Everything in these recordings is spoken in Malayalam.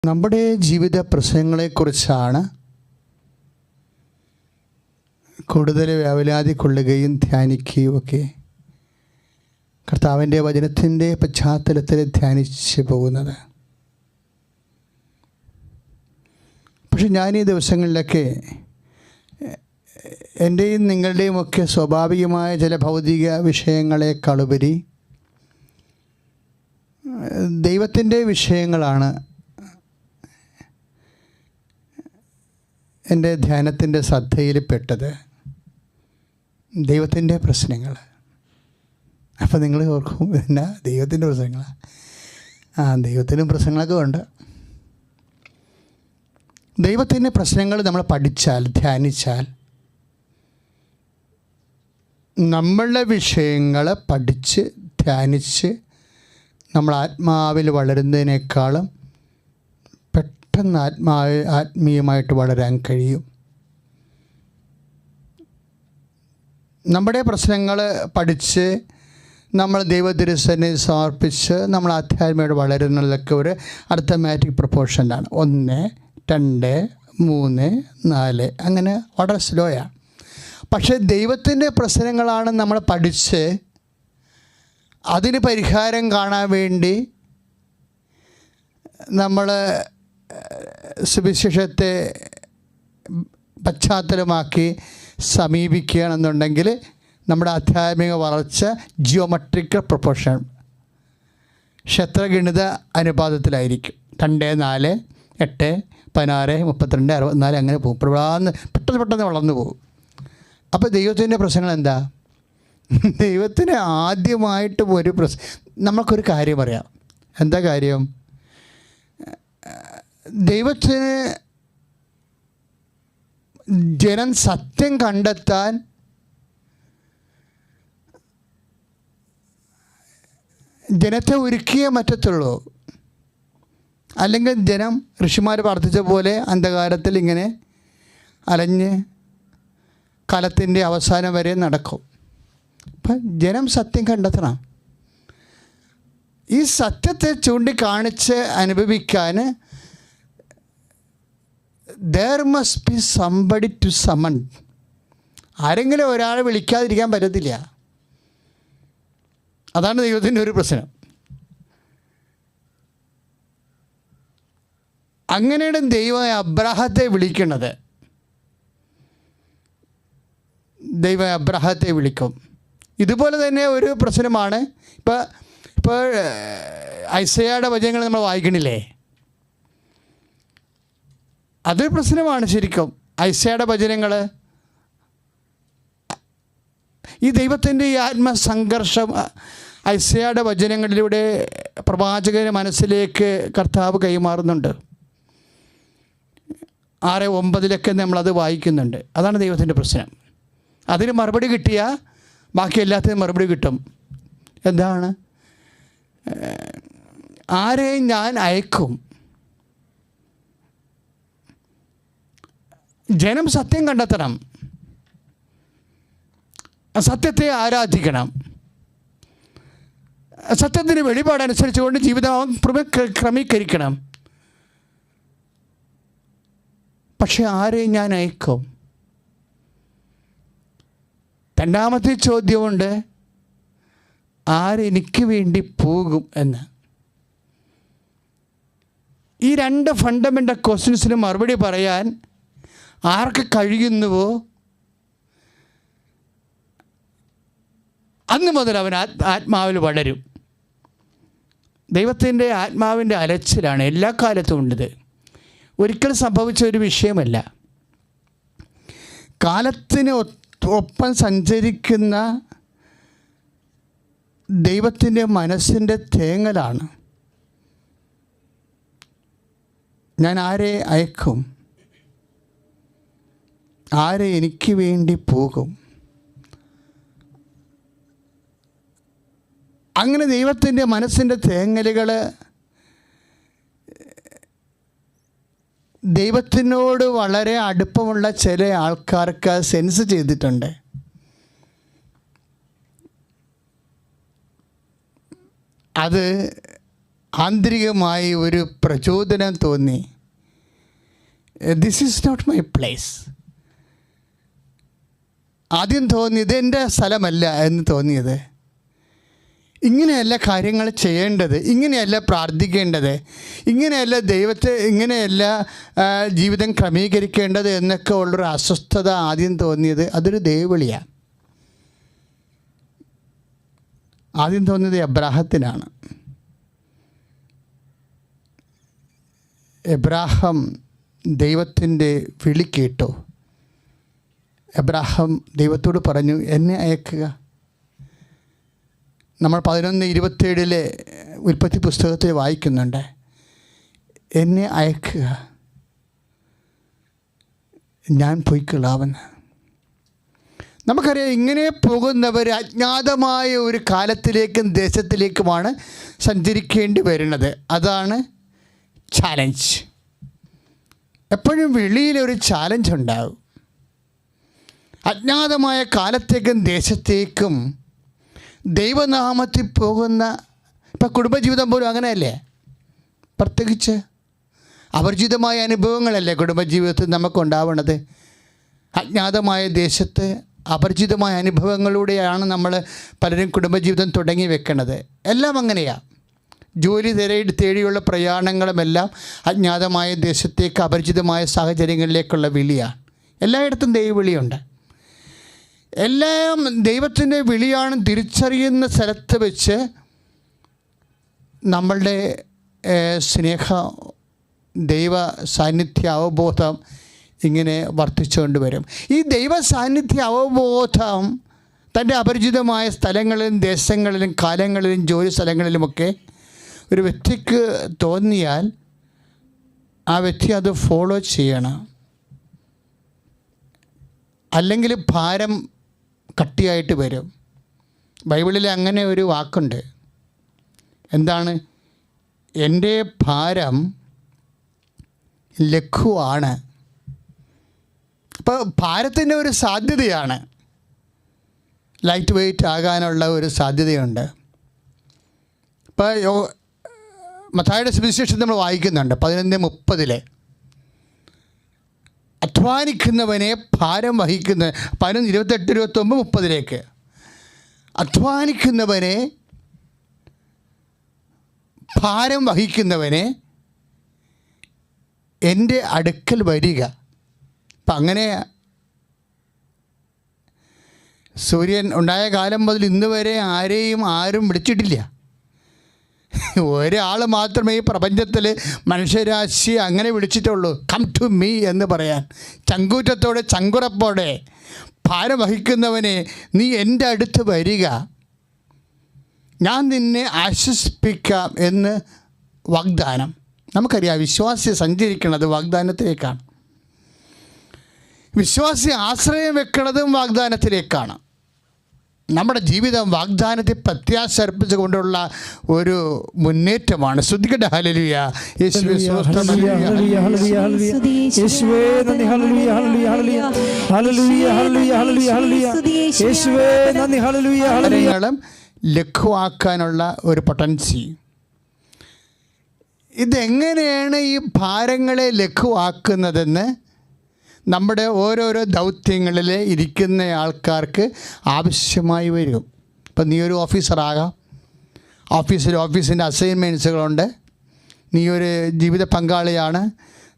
നമ്മുടെ ജീവിത പ്രശ്നങ്ങളെക്കുറിച്ചാണ് കൂടുതൽ വ്യാകുലത കൊള്ളുകയും ധ്യാനിക്കുകയും ഒക്കെ കർത്താവിൻ്റെ വചനത്തിൻ്റെ പശ്ചാത്തലത്തിൽ ധ്യാനിച്ച് പോകുന്നത്. പക്ഷെ ഞാൻ ഈ ദിവസങ്ങളിലൊക്കെ എൻ്റെയും നിങ്ങളുടെയും ഒക്കെ സ്വാഭാവികമായ ചില ഭൗതിക വിഷയങ്ങളെക്കാളുപരി ദൈവത്തിൻ്റെ വിഷയങ്ങളാണ് എൻ്റെ ധ്യാനത്തിൻ്റെ ശ്രദ്ധയിൽപ്പെട്ടത്. ദൈവത്തിൻ്റെ പ്രശ്നങ്ങൾ. അപ്പോൾ നിങ്ങൾ ഓർക്കും, എന്നാ ദൈവത്തിൻ്റെ പ്രശ്നങ്ങളാണ്? ദൈവത്തിനും പ്രശ്നങ്ങളൊക്കെ ഉണ്ട്. ദൈവത്തിൻ്റെ പ്രശ്നങ്ങൾ നമ്മൾ പഠിച്ചാൽ, ധ്യാനിച്ചാൽ, നമ്മളുടെ വിഷയങ്ങൾ പഠിച്ച് ധ്യാനിച്ച് നമ്മൾ ആത്മാവിൽ വളരുന്നതിനേക്കാളും പെട്ടെന്ന് ആത്മീയമായിട്ട് വളരാൻ കഴിയും. നമ്മുടെ പ്രശ്നങ്ങൾ പഠിച്ച് നമ്മൾ ദൈവത്തിരുസന്നിധിയിൽ സമർപ്പിച്ച് നമ്മൾ ആധ്യാത്മികമായിട്ട് വളരുന്നതൊക്കെ ഒരു അർത്ഥമാറ്റിക് പ്രൊപ്പോർഷനിലാണ്. 1, 2, 3, 4 അങ്ങനെ വളരെ സ്ലോയാണ്. പക്ഷേ ദൈവത്തിൻ്റെ പ്രശ്നങ്ങളാണ് നമ്മൾ പഠിച്ച് അതിന് പരിഹാരം കാണാൻ വേണ്ടി നമ്മൾ സുവിശേഷത്തെ പശ്ചാത്തലമാക്കി സമീപിക്കുകയാണെന്നുണ്ടെങ്കിൽ നമ്മുടെ ആധ്യാത്മിക വളർച്ച ജിയോമെട്രിക്കൽ പ്രൊപ്പോർഷൻ, ക്ഷേത്രഗണിത അനുപാതത്തിലായിരിക്കും. 2, 4, 8, 16, 32, 64 അങ്ങനെ പോകും. പെട്ടെന്ന് വളർന്നു പോകും. അപ്പോൾ ദൈവത്തിൻ്റെ പ്രശ്നങ്ങൾ എന്താ? ദൈവത്തിന് ആദ്യമായിട്ട് ഒരു നമുക്കൊരു കാര്യം പറയാം. എന്താ കാര്യം? ദൈവത്തിന് ജനം സത്യം കണ്ടെത്താൻ ജനത്തെ ഒരുക്കിയേ പറ്റത്തുള്ളൂ. അല്ലെങ്കിൽ ജനം ഋഷിമാർ പ്രാർത്ഥിച്ച പോലെ അന്ധകാരത്തിൽ ഇങ്ങനെ അലഞ്ഞ് കാലത്തിൻ്റെ അവസാനം വരെ നടക്കും. അപ്പം ജനം സത്യം കണ്ടെത്തണം. ഈ സത്യത്തെ ചൂണ്ടിക്കാണിച്ച് അനുഭവിക്കാൻ there must be somebody to summon. ആരെങ്കിലും ഒരാളെ വിളിക്കാതിരിക്കാൻ പറ്റത്തില്ല. അതാണ് ദൈവത്തിൻ്റെ ഒരു പ്രശ്നം. അങ്ങനെയാണ് ദൈവം അബ്രാഹത്തെ വിളിക്കുന്നത്. ദൈവം അബ്രാഹത്തെ വിളിക്കും. ഇതുപോലെ തന്നെ ഒരു പ്രശ്നമാണ് ഇപ്പോൾ ഐസയായുടെ വചനങ്ങൾ നമ്മൾ വായിക്കണില്ലേ? അതൊരു പ്രശ്നമാണ് ശരിക്കും. ഐസയായുടെ വചനങ്ങൾ ഈ ദൈവത്തിൻ്റെ ഈ ആത്മസംഘർഷം ഐസയായുടെ വചനങ്ങളിലൂടെ പ്രവാചകൻ്റെ മനസ്സിലേക്ക് കർത്താവ് കൈമാറുന്നുണ്ട്. 6:9 നമ്മളത് വായിക്കുന്നുണ്ട്. അതാണ് ദൈവത്തിൻ്റെ പ്രശ്നം. അതിന് മറുപടി കിട്ടിയാൽ ബാക്കി എല്ലാത്തിനും മറുപടി കിട്ടും. എന്താണ്? ആരെയും ഞാൻ അയക്കും. ജനം സത്യം കണ്ടെത്തണം, സത്യത്തെ ആരാധിക്കണം, സത്യത്തിന് വെളിപാടനുസരിച്ചുകൊണ്ട് ജീവിതം ക്രമീകരിക്കണം. പക്ഷെ ആരെയും ഞാൻ അയക്കും. രണ്ടാമത്തെ ചോദ്യമുണ്ട്, ആരെനിക്ക് വേണ്ടി പോകും എന്ന്. ഈ 2 ഫണ്ടമെൻ്റൽ ക്വസ്റ്റ്യൻസിന് മറുപടി പറയാൻ ആർക്ക് കഴിയുന്നുവോ അന്ന് മുതൽ അവൻ ആത്മാവിൽ വളരും. ദൈവത്തിൻ്റെ ആത്മാവിൻ്റെ അലച്ചിലാണ് എല്ലാ കാലത്തും ഉണ്ടത്. ഒരിക്കലും സംഭവിച്ച ഒരു വിഷയമല്ല. കാലത്തിന് ഒപ്പം സഞ്ചരിക്കുന്ന ദൈവത്തിൻ്റെ മനസ്സിൻ്റെ തേങ്ങലാണ്. ഞാൻ ആരെ അയക്കും? ആരെ എനിക്ക് വേണ്ടി പോകും? അങ്ങനെ ദൈവത്തിൻ്റെ മനസ്സിൻ്റെ തേങ്ങലുകൾ ദൈവത്തിനോട് വളരെ അടുപ്പമുള്ള ചില ആൾക്കാർക്ക് സെൻസ് ചെയ്തിട്ടുണ്ട്. അത് ആന്തരികമായി ഒരു പ്രചോദനം തോന്നി. This is not my place. ആദ്യം തോന്നിയത് എൻ്റെ സ്ഥലമല്ല എന്ന് തോന്നിയത്. ഇങ്ങനെയല്ല കാര്യങ്ങൾ ചെയ്യേണ്ടത്, ഇങ്ങനെയല്ല പ്രാർത്ഥിക്കേണ്ടത്, ഇങ്ങനെയല്ല ദൈവത്തെ, ഇങ്ങനെയല്ല ജീവിതം ക്രമീകരിക്കേണ്ടത് എന്നൊക്കെ ഉള്ളൊരു അസ്വസ്ഥത ആദ്യം തോന്നിയത്. അതൊരു ദൈവവിളിയാണ്. ആദ്യം തോന്നിയത് എബ്രാഹത്തിനാണ്. എബ്രാഹാം ദൈവത്തിൻ്റെ വിളി കേട്ടു. എബ്രാഹാം ദൈവത്തോട് പറഞ്ഞു, എന്നെ അയക്കുക. നമ്മൾ 11:27 ഉൽപ്പത്തി പുസ്തകത്തിൽ വായിക്കുന്നുണ്ട്, എന്നെ അയക്കുക, ഞാൻ പൊയ്ക്കൊള്ളാമെന്ന്. നമുക്കറിയാം, ഇങ്ങനെ പോകുന്നവർ അജ്ഞാതമായ ഒരു കാലത്തിലേക്കും ദേശത്തിലേക്കുമാണ് സഞ്ചരിക്കേണ്ടി വരുന്നത്. അതാണ് ചാലഞ്ച്. എപ്പോഴും വെളിയിലൊരു ചാലഞ്ച് ഉണ്ടാകും. അജ്ഞാതമായ കാലത്തേക്കും ദേശത്തേക്കും ദൈവനാമത്തിൽ പോകുന്ന, ഇപ്പം കുടുംബജീവിതം പോലും അങ്ങനെയല്ലേ. പ്രത്യേകിച്ച് അപരിചിതമായ അനുഭവങ്ങളല്ലേ കുടുംബജീവിതത്തിൽ നമുക്കുണ്ടാവുന്നത്. അജ്ഞാതമായ ദേശത്ത് അപരിചിതമായ അനുഭവങ്ങളിലൂടെയാണ് നമ്മൾ പലരും കുടുംബജീവിതം തുടങ്ങി വെക്കുന്നത്. എല്ലാം അങ്ങനെയാണ്. ജോലി തേടിയുള്ള പ്രയാണങ്ങളുമെല്ലാം അജ്ഞാതമായ ദേശത്തേക്ക്, അപരിചിതമായ സാഹചര്യങ്ങളിലേക്കുള്ള വിളിയാണ്. എല്ലായിടത്തും ദൈവവിളിയുണ്ട്. എല്ലാം ദൈവത്തിൻ്റെ വിളിയാണ് തിരിച്ചറിയുന്ന സ്ഥലത്ത് വെച്ച് നമ്മളുടെ സ്നേഹ ദൈവ സാന്നിധ്യ അവബോധം ഇങ്ങനെ വർദ്ധിച്ചുകൊണ്ട് വരും. ഈ ദൈവ സാന്നിധ്യ അവബോധം തൻ്റെ അപരിചിതമായ സ്ഥലങ്ങളിലും ദേശങ്ങളിലും കാലങ്ങളിലും ജോലി സ്ഥലങ്ങളിലുമൊക്കെ ഒരു വ്യക്തിക്ക് തോന്നിയാൽ ആ വ്യക്തി അത് ഫോളോ ചെയ്യണം. അല്ലെങ്കിൽ ഭാരം കട്ടിയായിട്ട് വരും. ബൈബിളിൽ അങ്ങനെ ഒരു വാക്കുണ്ട്. എന്താണ്? എൻ്റെ ഭാരം ലഘുവാണ്. അപ്പോൾ ഭാരത്തിൻ്റെ ഒരു സാധ്യതയാണ്, ലൈറ്റ് വെയ്റ്റ് ആകാനുള്ള ഒരു സാധ്യതയുണ്ട്. ഇപ്പോൾ മത്തായിയുടെ സുവിശേഷം നമ്മൾ വായിക്കുന്നുണ്ട് 11:30 അധ്വാനിക്കുന്നവനെ ഭാരം വഹിക്കുന്ന 11:28-29-30 അധ്വാനിക്കുന്നവനെ ഭാരം വഹിക്കുന്നവനെ എൻ്റെ അടുക്കൽ വരിക. അപ്പം അങ്ങനെ സൂര്യൻ ഉണ്ടായ കാലം മുതൽ ഇന്ന് വരെ ആരും വിളിച്ചിട്ടില്ല. ഒരാൾ മാത്രമേ ഈ പ്രപഞ്ചത്തിൽ മനുഷ്യരാശി അങ്ങനെ വിളിച്ചിട്ടുള്ളൂ, കം ടു മീ എന്ന് പറയാൻ. ചങ്കൂറ്റത്തോടെ ചങ്കുറപ്പോടെ ഭാരം വഹിക്കുന്നവനെ നീ എൻ്റെ അടുത്ത് വരിക, ഞാൻ നിന്നെ ആശ്വസിപ്പിക്കാം എന്ന് വാഗ്ദാനം. നമുക്കറിയാം, വിശ്വാസി സഞ്ചരിക്കുന്നത് വാഗ്ദാനത്തിലേക്കാണ്. വിശ്വാസി ആശ്രയം വെക്കുന്നതും വാഗ്ദാനത്തിലേക്കാണ്. നമ്മുടെ ജീവിതം വാഗ്ദാനത്തെ പ്രത്യാശ അർപ്പിച്ചുകൊണ്ടുള്ള ഒരു മുന്നേറ്റമാണ്. ശ്രുതികട ഹല്ലേലൂയ. യേശുവേ സ്തോത്രം. ലഘുവാക്കാനുള്ള ഒരു പൊട്ടൻസി. ഇതെങ്ങനെയാണ് ഈ ഭാരങ്ങളെ ലഘുവാക്കുന്നതെന്ന് നമ്മുടെ ഓരോരോ ദൗത്യങ്ങളിൽ ഇരിക്കുന്ന ആൾക്കാർക്ക് ആവശ്യമായി വരും. ഇപ്പം നീ ഒരു ഓഫീസറാകാം, ഓഫീസിൻ്റെ അസൈൻമെൻറ്റ്സുകളുണ്ട്. നീ ഒരു ജീവിത പങ്കാളിയാണ്,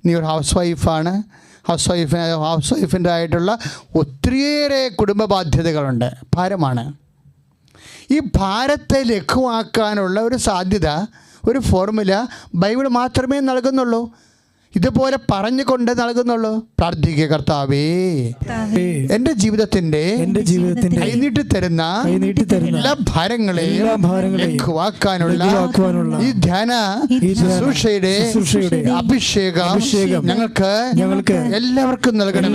നീ ഒരു ഹൗസ് വൈഫാണ്. ഹൗസ് വൈഫിൻ്റെ ആയിട്ടുള്ള ഒത്തിരിയേറെ കുടുംബ ബാധ്യതകളുണ്ട്. ഭാരമാണ്. ഈ ഭാരത്തെ ലഘുവാക്കാനുള്ള ഒരു സാധ്യത, ഒരു ഫോർമുല ബൈബിൾ മാത്രമേ നൽകുന്നുള്ളൂ. ഇതുപോലെ പറഞ്ഞുകൊണ്ട് നൽകുന്നുള്ളൂ. പ്രാർത്ഥിക്കുക, കർത്താവേ എൻ്റെ ജീവിതത്തിൻ്റെ കൈനീട്ടി തരുന്ന എല്ലാ ഭാരങ്ങളെയും ലഘുവാക്കാനുള്ള ഈ ധ്യാന ശുശ്രൂഷയുടെ അഭിഷേകം ഞങ്ങൾക്ക് എല്ലാവർക്കും നൽകണം.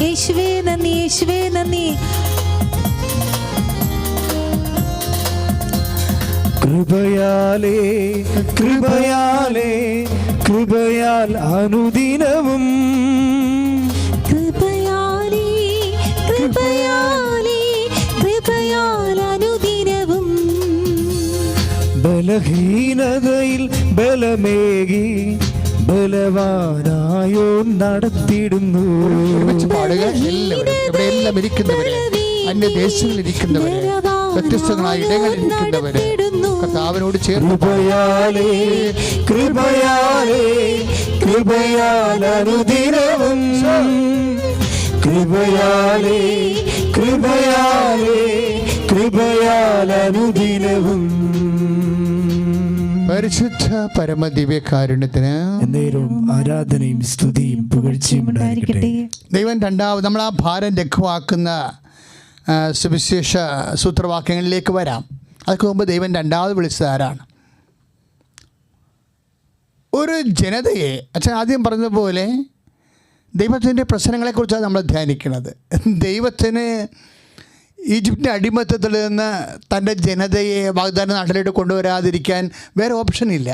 യേശുവേ നന്ദി, യേശുവേ നന്ദി. കൃപയാലേ കൃപയാലേ കൃപയാൽ അനുദിനവും കൃപയാലേ കൃപയാൽ കൃപയാൽ അനുദിനവും ബലഹീനതയിൽ ബലമേകി ബലവാനായോ നടത്തിടുന്നു. ഒരുമിച്ച് പാടുക എല്ലാവരും. ഇവിടെ എല്ലാം ഇരിക്കുന്നവര്, അന്യദേശങ്ങളിൽ ഇരിക്കുന്നവര്, വ്യത്യസ്തങ്ങളായ ഇടങ്ങളിൽ ഇരിക്കുന്നവര് കർത്താവിനോട് ചേർന്ന് കൃപയാലേ കൃപയാലേ കൃപയാൽ അനുദിനവും കൃപയാലേ കൃപയാലേ കൃപയാൽ അനുദിനവും. പരിശുദ്ധ പരമദിവ്യകാരുണ്യത്തിന് എന്നേരവും ആരാധനയും സ്തുതിയും പുകഴ്ചയും ഉണ്ടായിരിക്കട്ടെ. ദൈവം രണ്ടാമത് നമ്മൾ ആ ഭാരം ലഘുവാക്കുന്ന സുവിശേഷ സൂത്രവാക്യങ്ങളിലേക്ക് വരാം. അതൊക്കെ മുമ്പ് ദൈവം രണ്ടാമത് വിളിച്ചത് ആരാണ്? ഒരു ജനതയെ അച്ഛൻ ആദ്യം പറഞ്ഞതുപോലെ ദൈവത്തിൻ്റെ പ്രശ്നങ്ങളെക്കുറിച്ചാണ് നമ്മൾ ധ്യാനിക്കുന്നത്. ദൈവത്തിന് ഈജിപ്തിൻ്റെ അടിമത്തത്തിൽ നിന്ന് തൻ്റെ ജനതയെ വാഗ്ദാന നാട്ടിലോട്ട് കൊണ്ടുവരാതിരിക്കാൻ വേറെ ഓപ്ഷനില്ല,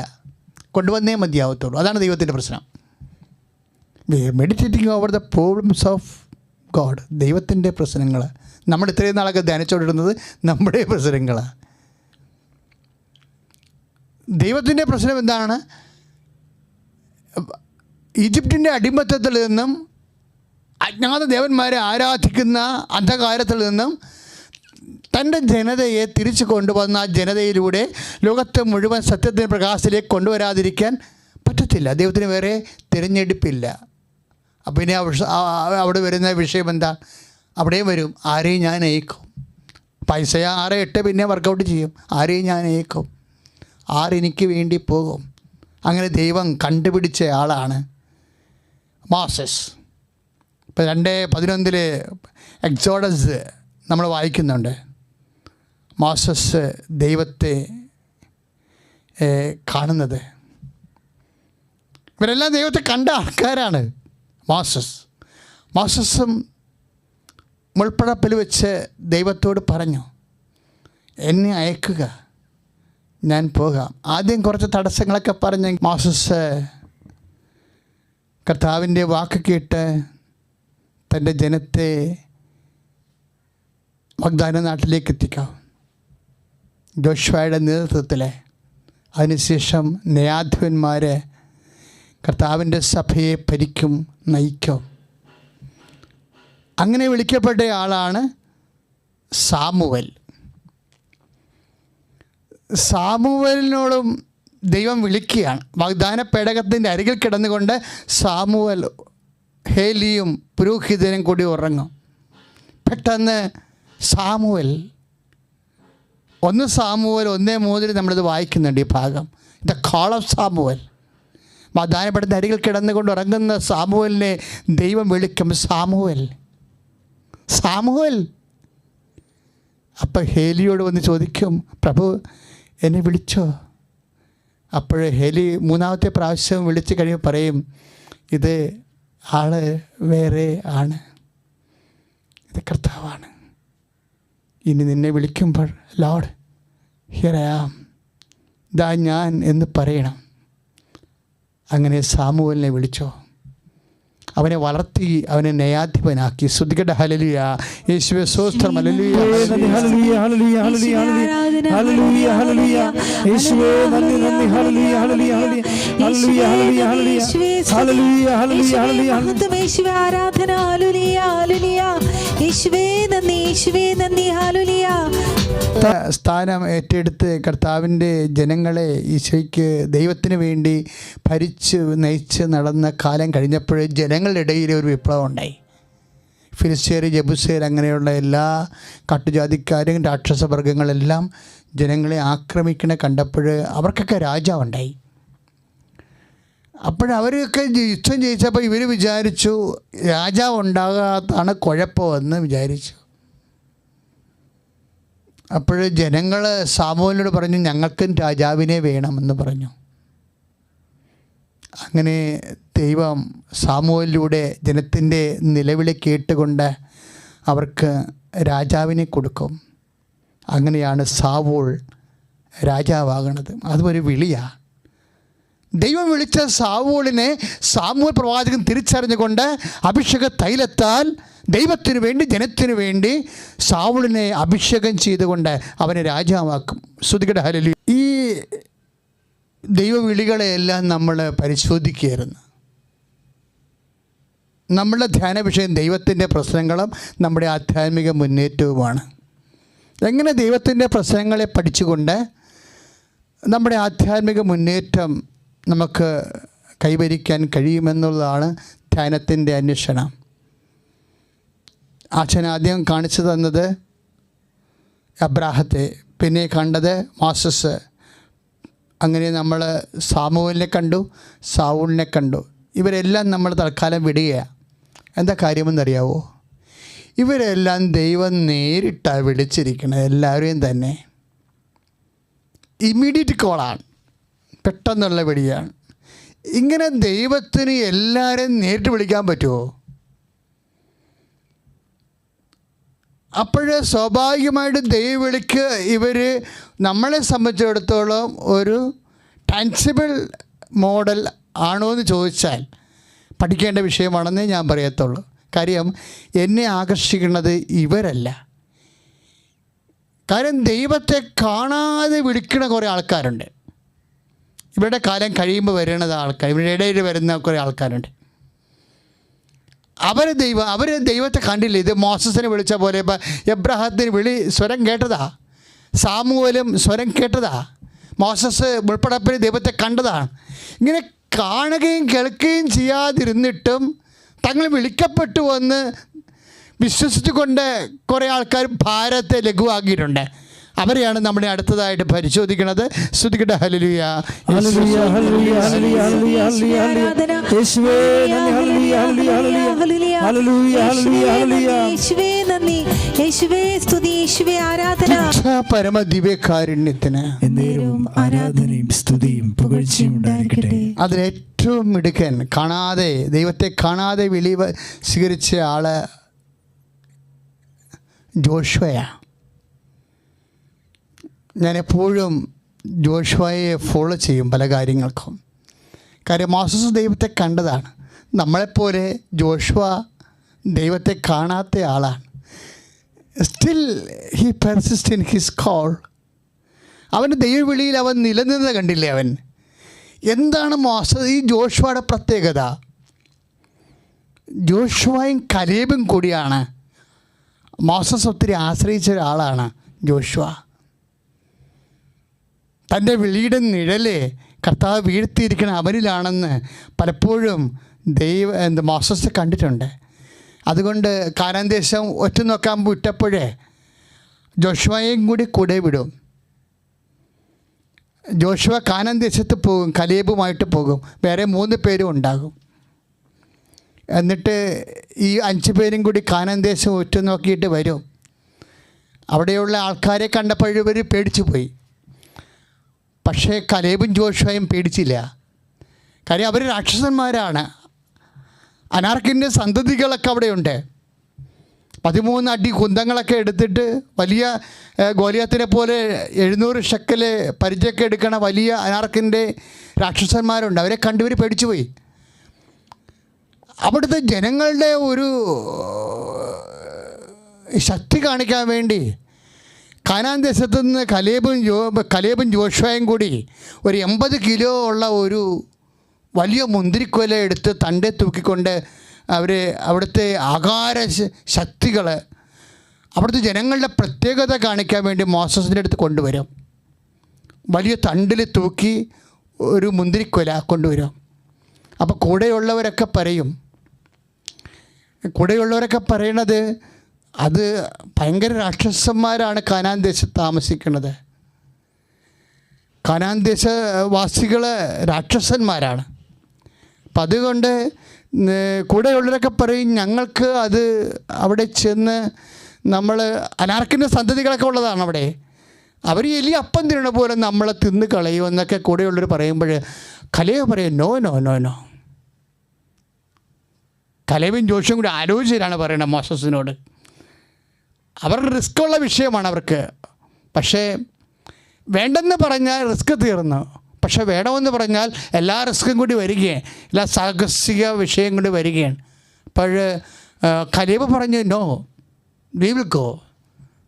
കൊണ്ടുവന്നേ മതിയാവത്തുള്ളൂ. അതാണ് ദൈവത്തിൻ്റെ പ്രശ്നം. Meditating over the problems of God. ദൈവത്തിൻ്റെ പ്രശ്നങ്ങൾ നമ്മൾ ഇത്രയും നാളൊക്കെ ധ്യാനിച്ചുകൊണ്ടിരുന്നത് നമ്മുടെ പ്രശ്നങ്ങളാണ്. ദൈവത്തിൻ്റെ പ്രശ്നം എന്താണ്? ഈജിപ്തിൻ്റെ അടിമത്തത്തിൽ നിന്നും അജ്ഞാത ദേവന്മാരെ ആരാധിക്കുന്ന അന്ധകാരത്തിൽ നിന്നും തൻ്റെ ജനതയെ തിരിച്ചു കൊണ്ടുവന്ന ആ ജനതയിലൂടെ ലോകത്തെ മുഴുവൻ സത്യത്തിൻ്റെ പ്രകാശത്തിലേക്ക് കൊണ്ടുവരാതിരിക്കാൻ പറ്റത്തില്ല. ദൈവത്തിന് വേറെ തിരഞ്ഞെടുപ്പില്ല. അപ്പം ഇനി അവിടെ വരുന്ന വിഷയം എന്താ? അവിടെയും വരും, ആരെയും ഞാൻ അയക്കും. പൈസ 6-8 പിന്നെ വർക്കൗട്ട് ചെയ്യും. ആരെയും ഞാൻ അയക്കും, ആരെനിക്ക് വേണ്ടി പോകും. അങ്ങനെ ദൈവം കണ്ടുപിടിച്ച ആളാണ് മോസസ്. ഇപ്പം 2:11 എക്സോഡസ് നമ്മൾ വായിക്കുന്നുണ്ട്. മോസസ് ദൈവത്തെ കാണുന്നത്. ഇവരെല്ലാം ദൈവത്തെ കണ്ട ആൾക്കാരാണ്. മോസസും മുൾപ്പടപ്പിൽ വെച്ച് ദൈവത്തോട് പറഞ്ഞു, എന്നെ അയക്കുക, ഞാൻ പോകാം. ആദ്യം കുറച്ച് തടസ്സങ്ങളൊക്കെ പറഞ്ഞ് മോസസ് കർത്താവിൻ്റെ വാക്ക് കേട്ട് തൻ്റെ ജനത്തെ വാഗ്ദാന നാട്ടിലേക്ക് എത്തിക്കാം ജോഷുവയുടെ നേതൃത്വത്തിൽ. അതിനുശേഷം ന്യായാധിപന്മാർ കർത്താവിൻ്റെ സഭയെ ഭരിക്കും, നയിക്കും. അങ്ങനെ വിളിക്കപ്പെട്ട ആളാണ് സാമുവൽ. സാമുവലിനോടും ദൈവം വിളിക്കുകയാണ്. വാഗ്ദാന പേടകത്തിൻ്റെ അരികിൽ കിടന്നുകൊണ്ട് സാമുവൽ ഹേലിയും പുരോഹിതനും കൂടി ഉറങ്ങും. പെട്ടെന്ന് സാമുവൽ 1 സാമുവൽ 1:3 നമ്മളിത് വായിക്കുന്നുണ്ട്. ഈ ഭാഗം ദ കോൾ ഓഫ് സാമുവൽ. വാഗ്ദാനപ്പെടുന്ന അരികിൽ കിടന്നുകൊണ്ട് ഉറങ്ങുന്ന സാമുവലിനെ ദൈവം വിളിക്കും, സാമുവൽ, സാമുവൽ. അപ്പം ഹേലിയോട് വന്ന് ചോദിക്കും, പ്രഭു എന്നെ വിളിച്ചോ? അപ്പോൾ ഹേലി 3-ാമത്തെ പ്രാവശ്യം വിളിച്ച് കഴിയുമ്പോൾ പറയും, ഇത് ആൾ വേറെ ആണ്, ഇത് കർത്താവാണ്. ഇനി നിന്നെ വിളിക്കുമ്പോൾ ലോർഡ് ഹിയർ ഐ ആം, ഇതാ ഞാൻ എന്ന് പറയണം. അങ്ങനെ സാമുവലിനെ വിളിച്ചോ, അവനെ വളർത്തി, അവനെ ന്യായാധിപനാക്കി. ശ്രുതികട്ടെ ഹല്ലേലൂയ, യേശുവേ സ്തോത്രം, ഹല്ലേലൂയ, ഹല്ലേലൂയ, ഹല്ലേലൂയ, ഹല്ലേലൂയ, ഹല്ലേലൂയ, ഹല്ലേലൂയ, യേശുവേ നന്ദി, നന്ദി, ഹല്ലേലൂയ, ഹല്ലേലൂയ, ഹല്ലേലൂയ, ഹല്ലേലൂയ, ഹല്ലേലൂയ, ഹല്ലേലൂയ, ഹല്ലേലൂയ, യേശുവേ ആരാധന, ഹല്ലേലൂയ, ഹല്ലേലൂയ, യേശുവേ നന്ദി, യേശുവേ നന്ദി, ഹല്ലേലൂയ. സ്ഥാനം ഏറ്റെടുത്ത് കർത്താവിൻ്റെ ജനങ്ങളെ ഈശോയ്ക്ക് ദൈവത്തിന് വേണ്ടി ഭരിച്ച് നയിച്ച് നടന്ന കാലം കഴിഞ്ഞപ്പോൾ ജനങ്ങളുടെ ഇടയിൽ ഒരു വിപ്ലവം ഉണ്ടായി. ഫിലിസ്തീർ, ജബൂസേർ, അങ്ങനെയുള്ള എല്ലാ കാട്ടുജാതിക്കാരും രാക്ഷസവർഗങ്ങളെല്ലാം ജനങ്ങളെ ആക്രമിക്കണ കണ്ടപ്പോൾ അവർക്കൊക്കെ രാജാവുണ്ടായി. അപ്പോഴവരൊക്കെ യുദ്ധം ജയിച്ചപ്പോൾ ഇവർ വിചാരിച്ചു രാജാവ് ഉണ്ടാകാത്താണ് കുഴപ്പമെന്ന് വിചാരിച്ചു. അപ്പോൾ ജനങ്ങൾ സാമുവലിനോട് പറഞ്ഞു, ഞങ്ങൾക്കും രാജാവിനെ വേണമെന്ന് പറഞ്ഞു. അങ്ങനെ ദൈവം സാമുവലിലൂടെ ജനത്തിൻ്റെ നിലവിളി കേട്ടുകൊണ്ട് അവർക്ക് രാജാവിനെ കൊടുക്കും. അങ്ങനെയാണ് സാവൂൾ രാജാവാകണത്. അതും ഒരു വിളിയാണ്. ദൈവം വിളിച്ച സാവൂളിനെ സാമുവൽ പ്രവാചകൻ തിരിച്ചറിഞ്ഞുകൊണ്ട് അഭിഷേക തൈലത്താൽ ദൈവത്തിന് വേണ്ടി, ജനത്തിന് വേണ്ടി ശൗലിനെ അഭിഷേകം ചെയ്തുകൊണ്ട് അവനെ രാജാവാക്കും. സ്തുതിക്കട്ടെ, ഹല്ലേലൂയ. ഈ ദൈവവിളികളെയെല്ലാം നമ്മൾ പരിശോധിക്കുകയായിരുന്നു. നമ്മളുടെ ധ്യാന വിഷയം ദൈവത്തിൻ്റെ പ്രശ്നങ്ങളും നമ്മുടെ ആധ്യാത്മിക മുന്നേറ്റവുമാണ്. എങ്ങനെ ദൈവത്തിൻ്റെ പ്രശ്നങ്ങളെ പഠിച്ചുകൊണ്ട് നമ്മുടെ ആധ്യാത്മിക മുന്നേറ്റം നമുക്ക് കൈവരിക്കാൻ കഴിയുമെന്നുള്ളതാണ് ധ്യാനത്തിൻ്റെ അന്വേഷണം. അച്ഛൻ ആദ്യം കാണിച്ചു തന്നത് അബ്രാഹത്തെ, പിന്നെ കണ്ടത് മോസസ്. അങ്ങനെ നമ്മൾ സാമുവേലിനെ കണ്ടു, സൗലിനെ കണ്ടു. ഇവരെല്ലാം നമ്മൾ തൽക്കാലം വിടുകയാണ്. എന്താ കാര്യമെന്നറിയാവോ? ഇവരെല്ലാം ദൈവം നേരിട്ടാണ് വിളിച്ചിരിക്കുന്നത്. എല്ലാവരെയും തന്നെ ഇമ്മീഡിയറ്റ് കോളാണ്, പെട്ടെന്നുള്ള വിളിയാണ്. ഇങ്ങനെ ദൈവത്തിന് എല്ലാവരെയും നേരിട്ട് വിളിക്കാൻ പറ്റുമോ? അപ്പോൾ സ്വാഭാവികമായിട്ട് ദൈവവിളിക്ക് ഇവർ നമ്മളെ സംബന്ധിച്ചിടത്തോളം ഒരു ടാൻസിബിൾ മോഡൽ ആണോ എന്ന് ചോദിച്ചാൽ പഠിക്കേണ്ട വിഷയമാണെന്നേ ഞാൻ പറയത്തുള്ളൂ. കാര്യം എന്നെ ആകർഷിക്കുന്നത് ഇവരല്ല. കാര്യം ദൈവത്തെ കാണാതെ വിളിക്കുന്ന കുറേ ആൾക്കാരുണ്ട്. ഇവരുടെ കാലം കഴിയുമ്പോൾ വരുന്നത് ആൾക്കാർ, ഇവരുടെ ഇടയിൽ വരുന്ന കുറേ ആൾക്കാരുണ്ട്. അവർ ദൈവത്തെ കണ്ടില്ല. ഇത് മോസസിനെ വിളിച്ച പോലെ ഇപ്പം എബ്രഹാത്തിന് സ്വരം കേട്ടതാ, സാമുവേലും സ്വരം കേട്ടതാ, മോസസ് മുൾപ്പടപ്പിൽ ദൈവത്തെ കണ്ടതാണ്. ഇങ്ങനെ കാണുകയും കേൾക്കുകയും ചെയ്യാതിരുന്നിട്ടും തങ്ങൾ വിളിക്കപ്പെട്ടു എന്ന് വിശ്വസിച്ചുകൊണ്ട് കുറേ ആൾക്കാർ ഭാരത്തെ ലഘുവാക്കിയിട്ടുണ്ട്. അവരെയാണ് നമ്മുടെ അടുത്തതായിട്ട് പരിശോധിക്കുന്നത്. സ്തുതിക്കട്ടെ, ഹല്ലേലൂയ. ഹല്ലേലൂയ, ഹല്ലേലൂയ, ഹല്ലേലൂയ, ഹല്ലേലൂയ, ഹല്ലേലൂയ. യേശുവേ നന്ദി, ഹല്ലേലൂയ, ഹല്ലേലൂയ, ഹല്ലേലൂയ, ഹല്ലേലൂയ, ഹല്ലേലൂയ, ഹല്ലേലൂയ. യേശുവേ നന്ദി, യേശുവേ സ്തുതി, യേശുവേ ആരാധന. പരമ ദിവ്യകാരുണ്യത്തിന് എന്നേരവും ആരാധനയും സ്തുതിയും പുകഴ്ചയും ഉണ്ടായിരിക്കട്ടെ. അതിലേറ്റവും മിടുക്കൻ, കാണാതെ ദൈവത്തെ കാണാതെ വിളി സ്വീകരിച്ച ആള് ജോഷുവയാണ്. ഞാനെപ്പോഴും ജോഷുവയെ ഫോളോ ചെയ്യും പല കാര്യങ്ങൾക്കും. കാര്യം മോസസ് ദൈവത്തെ കണ്ടതാണ്. നമ്മളെപ്പോലെ ജോഷുവ ദൈവത്തെ കാണാത്ത ആളാണ്. Still he persist in his call. അവൻ്റെ ദൈവവിളിയിൽ അവൻ നിലനിന്നത് കണ്ടില്ലേ? അവൻ എന്താണ് ഈ ജോഷുവയുടെ പ്രത്യേകത? ജോഷുവയും കലേബും കൂടിയാണ്. മോസസ് ഒത്തിരി ആശ്രയിച്ച ഒരാളാണ് ജോഷുവ. തൻ്റെ വിളിയുടെ നിഴല് കർത്താവ് വീഴ്ത്തിയിരിക്കുന്ന അവനിലാണെന്ന് പലപ്പോഴും മോസസ് കണ്ടിട്ടുണ്ട്. അതുകൊണ്ട് കാനാൻ ദേശം ഒറ്റ നോക്കാൻ വിട്ടപ്പോഴേ ജോഷുവയും കൂടെ വിടും. ജോഷുവ കാനാൻ ദേശത്ത് പോകും, കലേബുമായിട്ട് പോകും, വേറെ 3 പേരും ഉണ്ടാകും. എന്നിട്ട് ഈ 5 പേരും കൂടി കാനാൻ ദേശം ഒറ്റ നോക്കിയിട്ട് വരും. അവിടെയുള്ള ആൾക്കാരെ കണ്ടപ്പോൾ ഇവർ പേടിച്ചു പോയി. പക്ഷേ കലേബും ജോഷുവയും പേടിച്ചില്ല. കാര്യം അവർ രാക്ഷസന്മാരാണ്. അനാർക്കിൻ്റെ സന്തതികളൊക്കെ അവിടെയുണ്ട്. 13 അടി കുന്തങ്ങളൊക്കെ എടുത്തിട്ട് വലിയ ഗോലിയാത്തിനെ പോലെ 700 ഷെക്കൽ പരിചയമൊക്കെ എടുക്കണ വലിയ അനാർക്കിൻ്റെ രാക്ഷസന്മാരുണ്ട്. അവരെ കണ്ടുവർ പേടിച്ചു പോയി. അവിടുത്തെ ജനങ്ങളുടെ ഒരു ശക്തി കാണിക്കാൻ വേണ്ടി കാനാൻ ദേശത്തു നിന്ന് കലേബും ജോഷുവയും കൂടി ഒരു 80 കിലോ ഉള്ള ഒരു വലിയ മുന്തിരിക്കൊല എടുത്ത് തണ്ടേ തൂക്കിക്കൊണ്ട് അവിടുത്തെ ആകാര ശക്തികൾ, അവിടുത്തെ ജനങ്ങളുടെ പ്രത്യേകത കാണിക്കാൻ വേണ്ടി മോസസിൻ്റെ അടുത്ത് കൊണ്ടുവരും. വലിയ തണ്ടിൽ തൂക്കി ഒരു മുന്തിരിക്കൊല കൊണ്ടുവരും. അപ്പോൾ കൂടെയുള്ളവരൊക്കെ പറയണത് അത് ഭയങ്കര രാക്ഷസന്മാരാണ് കാനാൻ ദേശത്ത് താമസിക്കുന്നത്. കാനാൻ ദേശവാസികൾ രാക്ഷസന്മാരാണ്. അപ്പം അതുകൊണ്ട് കൂടെയുള്ളവരൊക്കെ പറയും, ഞങ്ങൾക്ക് അത് അവിടെ ചെന്ന് നമ്മൾ അനാർക്കിൻ്റെ സന്തതികളൊക്കെ ഉള്ളതാണ് അവിടെ, അവർ എലി അപ്പം തിന്നണ പോലെ നമ്മളെ തിന്ന് കളയും എന്നൊക്കെ കൂടെയുള്ളവർ പറയുമ്പോൾ കലേബ് പറയും നോ നോ നോ നോ. കലേബും ജോഷും കൂടി ആലോചിച്ചിട്ടാണ് പറയണത് മോസസിനോട്. അവരുടെ റിസ്ക്കുള്ള വിഷയമാണ് അവർക്ക്. പക്ഷേ വേണ്ടെന്ന് പറഞ്ഞാൽ റിസ്ക് തീർന്നു. പക്ഷേ വേണമെന്ന് പറഞ്ഞാൽ എല്ലാ റിസ്ക്കും കൂടി വരികയാണ്, എല്ലാ സാഹസിക വിഷയം കൂടി വരികയാണ്. അപ്പോൾ കലേബ് പറഞ്ഞു നോ, വി വിൽ ഗോ.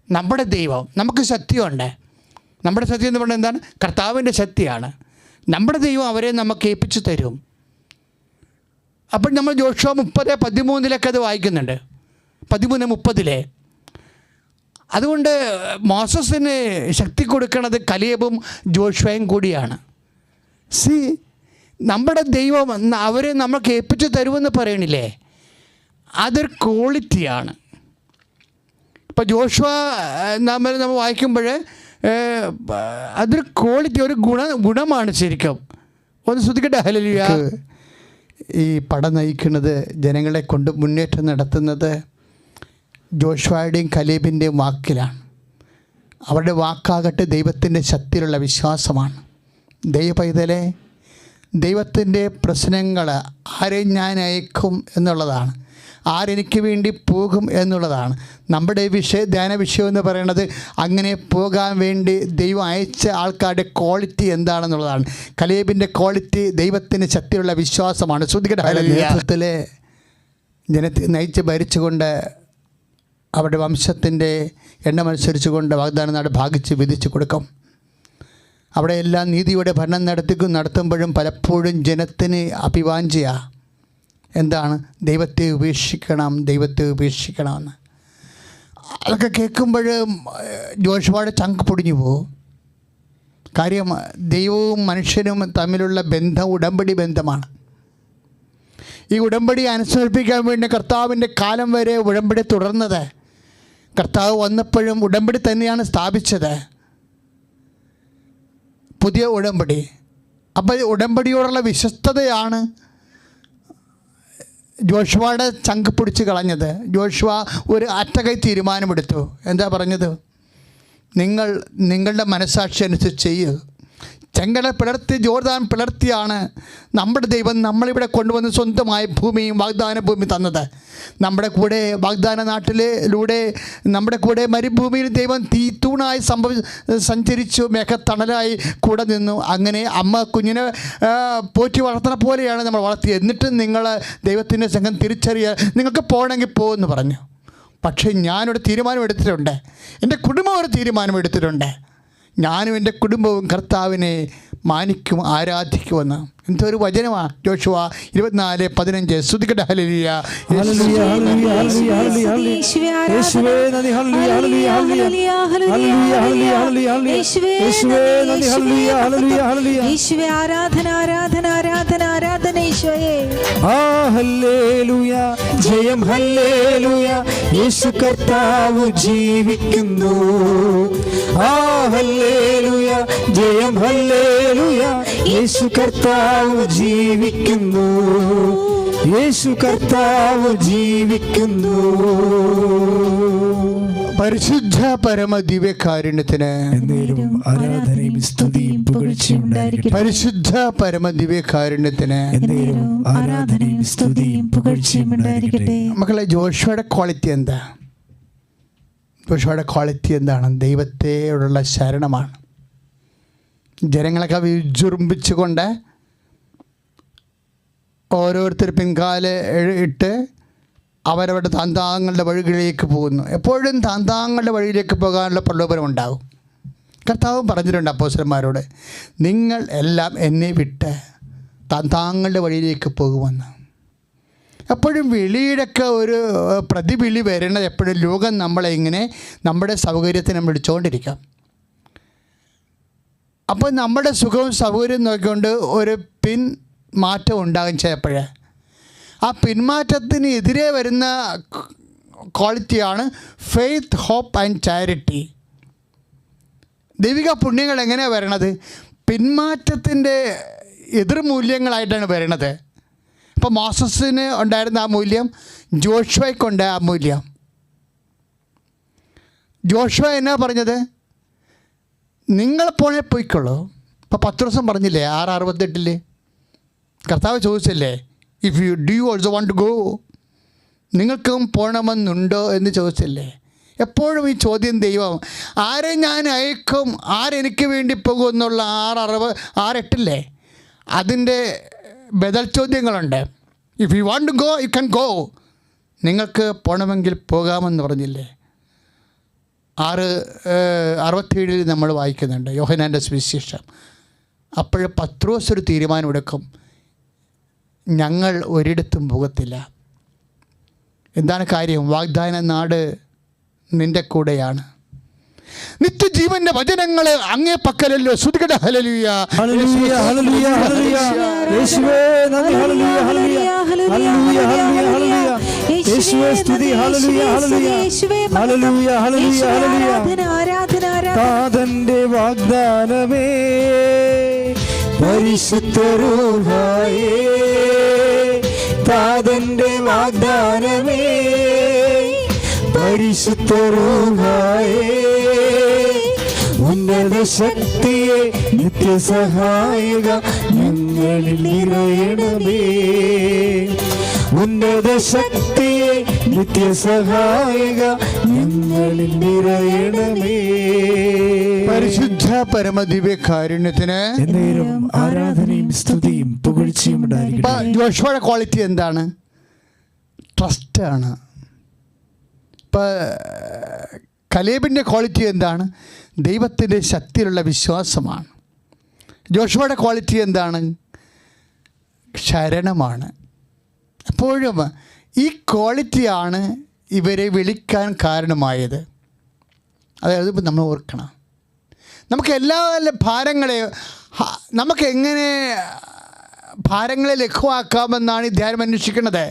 നമ്മുടെ ദൈവം, നമുക്ക് ശക്തിയുണ്ട്. നമ്മുടെ ശക്തി എന്ന് പറഞ്ഞാൽ എന്താണ്? കർത്താവിൻ്റെ ശക്തിയാണ്. നമ്മുടെ ദൈവം അവരെ നമുക്ക് ഏൽപ്പിച്ചു തരും. അപ്പോൾ നമ്മൾ ജോഷുവ 30:13 അത് വായിക്കുന്നുണ്ട്, 13:30. അതുകൊണ്ട് മോസസിന് ശക്തി കൊടുക്കുന്നത് കലേബും ജോഷുവയും കൂടിയാണ്. നമ്മുടെ ദൈവം അവരെ നമുക്ക് ഏൽപ്പിച്ചു തരുമെന്ന് പറയണില്ലേ, അതൊരു ക്വാളിറ്റിയാണ്. ഇപ്പോൾ ജോഷുവ നമ്മൾ വായിക്കുമ്പോൾ അതൊരു ക്വാളിറ്റി, ഒരു ഗുണമാണ് ശരിക്കും. ഒന്ന് ശ്രദ്ധിക്കട്ടെ. ഹല്ലേലൂയ. ഈ പട നയിക്കുന്നത്, ജനങ്ങളെ കൊണ്ട് മുന്നേറ്റം നടത്തുന്നത് ജോഷുവയുടെയും കലേബിൻ്റെയും വാക്കിലാണ്. അവരുടെ വാക്കാകട്ടെ ദൈവത്തിൻ്റെ ശക്തിയിലുള്ള വിശ്വാസമാണ്. ദൈവപൈതലെ, ദൈവത്തിൻ്റെ പ്രശ്നങ്ങൾ ആരെ ഞാൻ അയക്കും എന്നുള്ളതാണ്, ആരെനിക്ക് വേണ്ടി പോകും എന്നുള്ളതാണ്. നമ്മുടെ ധ്യാന വിഷയം എന്ന് പറയുന്നത് അങ്ങനെ പോകാൻ വേണ്ടി ദൈവം അയച്ച ആൾക്കാരുടെ ക്വാളിറ്റി എന്താണെന്നുള്ളതാണ്. കലേബിൻ്റെ ക്വാളിറ്റി ദൈവത്തിന് ശക്തിയുള്ള വിശ്വാസമാണ്. ശ്രദ്ധിക്കട്ടെ. നേതൃത്വത്തിൽ ജനത്തെ നയിച്ച് ഭരിച്ചുകൊണ്ട് അവരുടെ വംശത്തിൻ്റെ എണ്ണമനുസരിച്ചുകൊണ്ട് വാഗ്ദാന നാട് ഭാഗിച്ച് വിധിച്ചു കൊടുക്കും. അവിടെ എല്ലാം നീതിയുടെ ഭരണം നടത്തുമ്പോഴും പലപ്പോഴും ജനത്തിന് അഭിവാഞ്ചിയ എന്താണ്? ദൈവത്തെ ഉപേക്ഷിക്കണമെന്ന്. അതൊക്കെ കേൾക്കുമ്പോൾ ജോഷുവയുടെ ചങ്ക് പൊടിഞ്ഞു പോകും. കാര്യം ദൈവവും മനുഷ്യനും തമ്മിലുള്ള ബന്ധം ഉടമ്പടി ബന്ധമാണ്. ഈ ഉടമ്പടി അനുസരിപ്പിക്കാൻ വേണ്ടി കർത്താവിൻ്റെ കാലം വരെ ഉടമ്പടി തുടർന്നത്. കർത്താവ് വന്നപ്പോഴും ഉടമ്പടി തന്നെയാണ് സ്ഥാപിച്ചത്, പുതിയ ഉടമ്പടി. അപ്പോൾ ഉടമ്പടിയോടുള്ള വിശ്വസ്തതയാണ് ജോഷുവയുടെ ചങ്ക് പിടിച്ച് കളഞ്ഞത്. ജോഷുവ ഒരു അറ്റകൈ തീരുമാനമെടുത്തു. എന്താ പറഞ്ഞത്? നിങ്ങളുടെ മനസ്സാക്ഷി അനുസരിച്ച് ചെയ്യുക. ചെങ്കടൽ പിളർത്തി, ജോർദാൻ പിളർത്തിയാണ് നമ്മുടെ ദൈവം നമ്മളിവിടെ കൊണ്ടുവന്ന് സ്വന്തമായ ഭൂമിയും വാഗ്ദാന ഭൂമി തന്നത്. നമ്മുടെ കൂടെ വാഗ്ദാന നാട്ടിലൂടെ നമ്മുടെ കൂടെ മരുഭൂമിയിൽ ദൈവം തീത്തൂണായി സഞ്ചരിച്ചു, മേഘത്തണലായി കൂടെ നിന്നു. അങ്ങനെ അമ്മ കുഞ്ഞിനെ പോറ്റി വളർത്തുന്ന പോലെയാണ് നമ്മൾ വളർത്തിയത്. എന്നിട്ട് നിങ്ങൾ ദൈവത്തിൻ്റെ സംഘം തിരിച്ചറിയുക, നിങ്ങൾക്ക് പോകണമെങ്കിൽ പോകുമെന്ന് പറഞ്ഞു. പക്ഷേ ഞാനൊരു തീരുമാനം എടുത്തിട്ടുണ്ട്, എൻ്റെ കുടുംബം ഒരു തീരുമാനം എടുത്തിട്ടുണ്ട്. ഞാനും എൻ്റെ കുടുംബവും കർത്താവിനെ മാനിക്കും, ആരാധിക്കുമെന്ന്. എന്തൊരു വചനമാണ്. ജോഷുവ 24:15. സ്തുതിക്കട്ടെ. ഹല്ലേലൂയ. ജയം ഹല്ലേലൂയ. യേശു കർത്താവ് ജീവിക്കുന്നു. ഹല്ലേലൂയ. ജയം ഹല്ലേലൂയ. യേശു കർത്താവ് ജീവിക്കുന്നു. യേശു കർത്താവ് ജീവിക്കുന്നു. പരിശുദ്ധ പരമ ദിവ്യകാരുണ്യത്തിന് ആരാധനയും സ്തുതിയും പുകഴ്ചയും ഉണ്ടായിരിക്കട്ടെ. പരിശുദ്ധ പരമ ദിവ്യകാരുണ്യത്തിന് ആരാധനയും സ്തുതിയും പുകഴ്ചയും ഉണ്ടായിരിക്കട്ടെ. മക്കളെ, ജോഷുവയുടെ ക്വാളിറ്റി എന്താ? ജോഷുവയുടെ ക്വാളിറ്റി എന്താണ്? ദൈവത്തോടുള്ള ശരണമാണ്. ജനങ്ങളൊക്കെ വിജൃംഭിച്ചുകൊണ്ട് ഓരോരുത്തർ പിൻകാല ഇട്ട് അവരവരുടെ താന്താങ്ങളുടെ വഴികളിലേക്ക് പോകുന്നു. എപ്പോഴും താന്താങ്ങളുടെ വഴിയിലേക്ക് പോകാനുള്ള പ്രലോഭനം ഉണ്ടാകും. കർത്താവ് പറഞ്ഞിട്ടുണ്ട് അപ്പോസ്തലന്മാരോട്, നിങ്ങൾ എല്ലാം എന്നെ വിട്ട് താന്താങ്ങളുടെ വഴിയിലേക്ക് പോകുമെന്ന്. എപ്പോഴും വിളിയുടെയൊക്കെ ഒരു പ്രതിവിളി വരുന്നത് എപ്പോഴും ലോകം നമ്മളെ ഇങ്ങനെ നമ്മുടെ സൗകര്യത്തിന് വിളിച്ചുകൊണ്ടിരിക്കാം. അപ്പോൾ നമ്മുടെ സുഖവും സൗകര്യവും നോക്കിക്കൊണ്ട് ഒരു പിന്മാറ്റം ഉണ്ടാകും ചിലപ്പോൾ. ആ പിന്മാറ്റത്തിന് എതിരെ വരുന്ന ക്വാളിറ്റിയാണ് ഫെയ്ത്ത്, ഹോപ്പ് ആൻഡ് ചാരിറ്റി. ദൈവിക പുണ്യങ്ങൾ എങ്ങനെയാണ് വരണത്? പിന്മാറ്റത്തിൻ്റെ എതിർമൂല്യങ്ങളായിട്ടാണ് വരണത്. ഇപ്പോൾ മോസസിന് ഉണ്ടായിരുന്ന ആ മൂല്യം ജോഷുവയ്ക്കുണ്ട്. ആ മൂല്യം ജോഷുവ എന്നാ പറഞ്ഞത്? നിങ്ങൾ പോണേ പോയിക്കൊള്ളൂ. ഇപ്പോൾ പത്രോസും പറഞ്ഞില്ലേ 6:68 കർത്താവ് ചോദിച്ചില്ലേ, if you do you also want to go, നിങ്ങൾക്കും പോകണമെന്നുണ്ടോ എന്ന് ചോദിച്ചില്ലേ? എപ്പോഴും ഈ ചോദ്യം ദൈവം ആരെ ഞാൻ അയക്കും, ആരെനിക്ക് വേണ്ടി പോകും എന്നുള്ള 6:8 അതിൻ്റെ ബദൽ ചോദ്യങ്ങളുണ്ട്. If you want to go you can go, നിങ്ങൾക്ക് പോകണമെങ്കിൽ പോകാമെന്ന് പറഞ്ഞില്ലേ? 6:67 നമ്മൾ വായിക്കുന്നുണ്ട് യോഹന്നാൻ്റെ സുവിശേഷം. അപ്പോൾ പത്രോസ് ഒരു തീരുമാനമെടുക്കും, ഞങ്ങൾ ഒരിടത്തും പോകത്തില്ല. എന്താണ് കാര്യം? വാഗ്ദാന നാട് നിൻ്റെ കൂടെയാണ്. നിത്യജീവന്റെ വചനങ്ങൾ അങ്ങേ പക്കലല്ലോ. ശ്രുതികട ഹല്ലേലൂയ, ഹല്ലേലൂയ, ഹല്ലേലൂയ, ഹല്ലേലൂയ. യേശുവേ നന്ദി, ഹല്ലേലൂയ, ഹല്ലേലൂയ, ഹല്ലേലൂയ, ഹല്ലേലൂയ. യേശുവേ സ്തുതി, ഹല്ലേലൂയ, ഹല്ലേലൂയ, ഹല്ലേലൂയ, ഹല്ലേലൂയ, ഹല്ലേലൂയ. താതന്റെ വാഗ്ദാനമേ പരിശുദ്ധ റൂഹായേ, താതന്റെ വാഗ്ദാനമേ പരിശുദ്ധ റൂഹായേ, ഉന്നത ശക്തിയെ നിത്യസഹായക ഞങ്ങളിൽ നിറയണമേ. ഉന്നത ശക്തിയെ നിത്യസഹായക ഞങ്ങളിൽ നിറയണമേ. പരിശുദ്ധ പരമദിവ്യ കാരുണ്യത്തിന് എന്നേരം ആരാധനയും സ്തുതിയും പുകഴ്ചയും ഉണ്ടായിരിക്കട്ടെ. ജോഷുവയുടെ ക്വാളിറ്റി എന്താണ്? ട്രസ്റ്റാണ്. ഇപ്പം കലേബിൻ്റെ ക്വാളിറ്റി എന്താണ്? ദൈവത്തിൻ്റെ ശക്തിയിലുള്ള വിശ്വാസമാണ്. ജോഷുവയുടെ ക്വാളിറ്റി എന്താണ്? ശരണമാണ്. എപ്പോഴും ഈ ക്വാളിറ്റിയാണ് ഇവരെ വിളിക്കാൻ കാരണമായത്. അതായത് ഇപ്പം നമ്മൾ ഓർക്കണം, നമുക്ക് എല്ലാ നമുക്ക് എങ്ങനെ ഭാരങ്ങളെ ലഘുവാക്കാമെന്നാണ് ഈ ധ്യാനം അന്വേഷിക്കുന്നത്.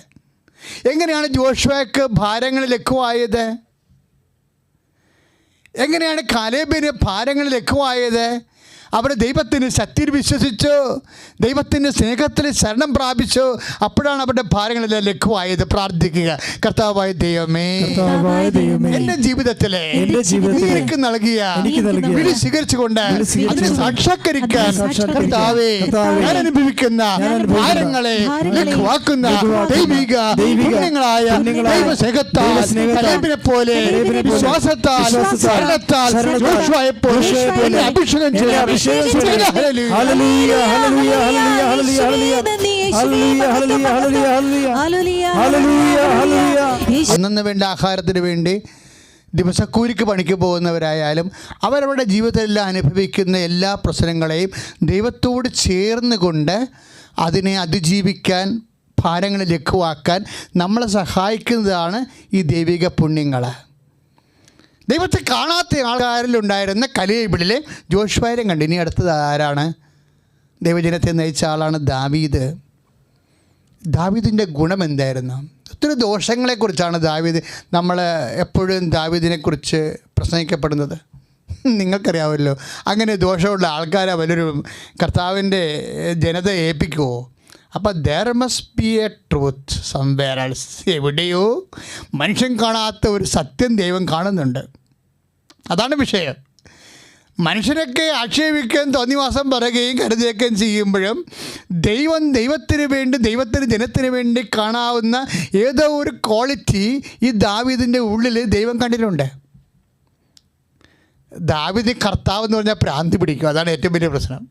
എങ്ങനെയാണ് ജോഷുവയ്ക്ക് ഭാരങ്ങൾ ലഘുവായത്? എങ്ങനെയാണ് കാലേബിന് ഭാരങ്ങൾ ലഘുവായത്? അവർ ദൈവത്തിന് ശക്തിയിൽ വിശ്വസിച്ചു, ദൈവത്തിൻ്റെ സ്നേഹത്തിൽ ശരണം പ്രാപിച്ചു. അപ്പോഴാണ് അവരുടെ ഭാരങ്ങളെല്ലാം ലഘുവായത്. പ്രാർത്ഥിക്കുക, കർത്താവായ ദൈവമേ, എൻ്റെ ജീവിതത്തിലെ എനിക്ക് നൽകിയ വിളി സ്വീകരിച്ചുകൊണ്ട് അതിനെ സാക്ഷാത്കരിക്കാൻ കർത്താവേ ഞാൻ അനുഭവിക്കുന്ന ഭാരങ്ങളെ ലഘുവാക്കുന്ന ദൈവിക പുണ്യങ്ങളായ ദൈവസ്നേഹത്താൽ കലേബിനെ പോലെ വിശ്വാസത്താൽ ശരണത്താൽ യോശുവയെപ്പോലെ അഭിഷേകം ചെയ്യാൻ അന്നു വേണ്ട ആഹാരത്തിന് വേണ്ടി ദിവസക്കൂലിക്ക് പണിക്ക് പോകുന്നവരായാലും അവരവരുടെ ജീവിതത്തിലെല്ലാം അനുഭവിക്കുന്ന എല്ലാ പ്രശ്നങ്ങളെയും ദൈവത്തോട് ചേർന്നുകൊണ്ട് അതിനെ അതിജീവിക്കാൻ, ഭാരങ്ങളെ ലഘുവാക്കാൻ നമ്മളെ സഹായിക്കുന്നതാണ് ഈ ദൈവിക പുണ്യങ്ങൾ. ദൈവത്തെ കാണാത്ത ആൾക്കാരിലുണ്ടായിരുന്ന കലേബിലെ ജോഷുവയെ കണ്ടു. ഇനി അടുത്തത് ആരാണ്? ദൈവജനത്തെ നയിച്ച ആളാണ് ദാവീദ്. ദാവീദിൻ്റെ ഗുണം എന്തായിരുന്നു? ഒത്തിരി ദോഷങ്ങളെക്കുറിച്ചാണ് നമ്മൾ എപ്പോഴും ദാവീദിനെക്കുറിച്ച് പ്രസംഗിക്കപ്പെടുന്നത്. നിങ്ങൾക്കറിയാമല്ലോ, അങ്ങനെ ദോഷമുള്ള ആൾക്കാരെ വല്ലൊരു കർത്താവിൻ്റെ ജനത ഏൽപ്പിക്കുമോ? അപ്പോൾ there must be A truth somewhere else. എവിടെയോ മനുഷ്യൻ കാണാത്ത ഒരു സത്യം ദൈവം കാണുന്നുണ്ട്. അതാണ് വിഷയം. മനുഷ്യരൊക്കെ ആക്ഷേപിക്കുകയും തോന്നിവാസം പറയുകയും കരുതേക്കുകയും ചെയ്യുമ്പോഴും ദൈവത്തിന് വേണ്ടി, ദൈവത്തിൻ്റെ ജനത്തിന് വേണ്ടി കാണാവുന്ന ഏതോ ഒരു ക്വാളിറ്റി ഈ ദാവീദിൻ്റെ ഉള്ളിൽ ദൈവം കണ്ടിട്ടുണ്ട്. ദാവീദ് കർത്താവ് എന്ന് പറഞ്ഞാൽ ഭ്രാന്തി പിടിക്കും. അതാണ് ഏറ്റവും വലിയ പ്രശ്നം.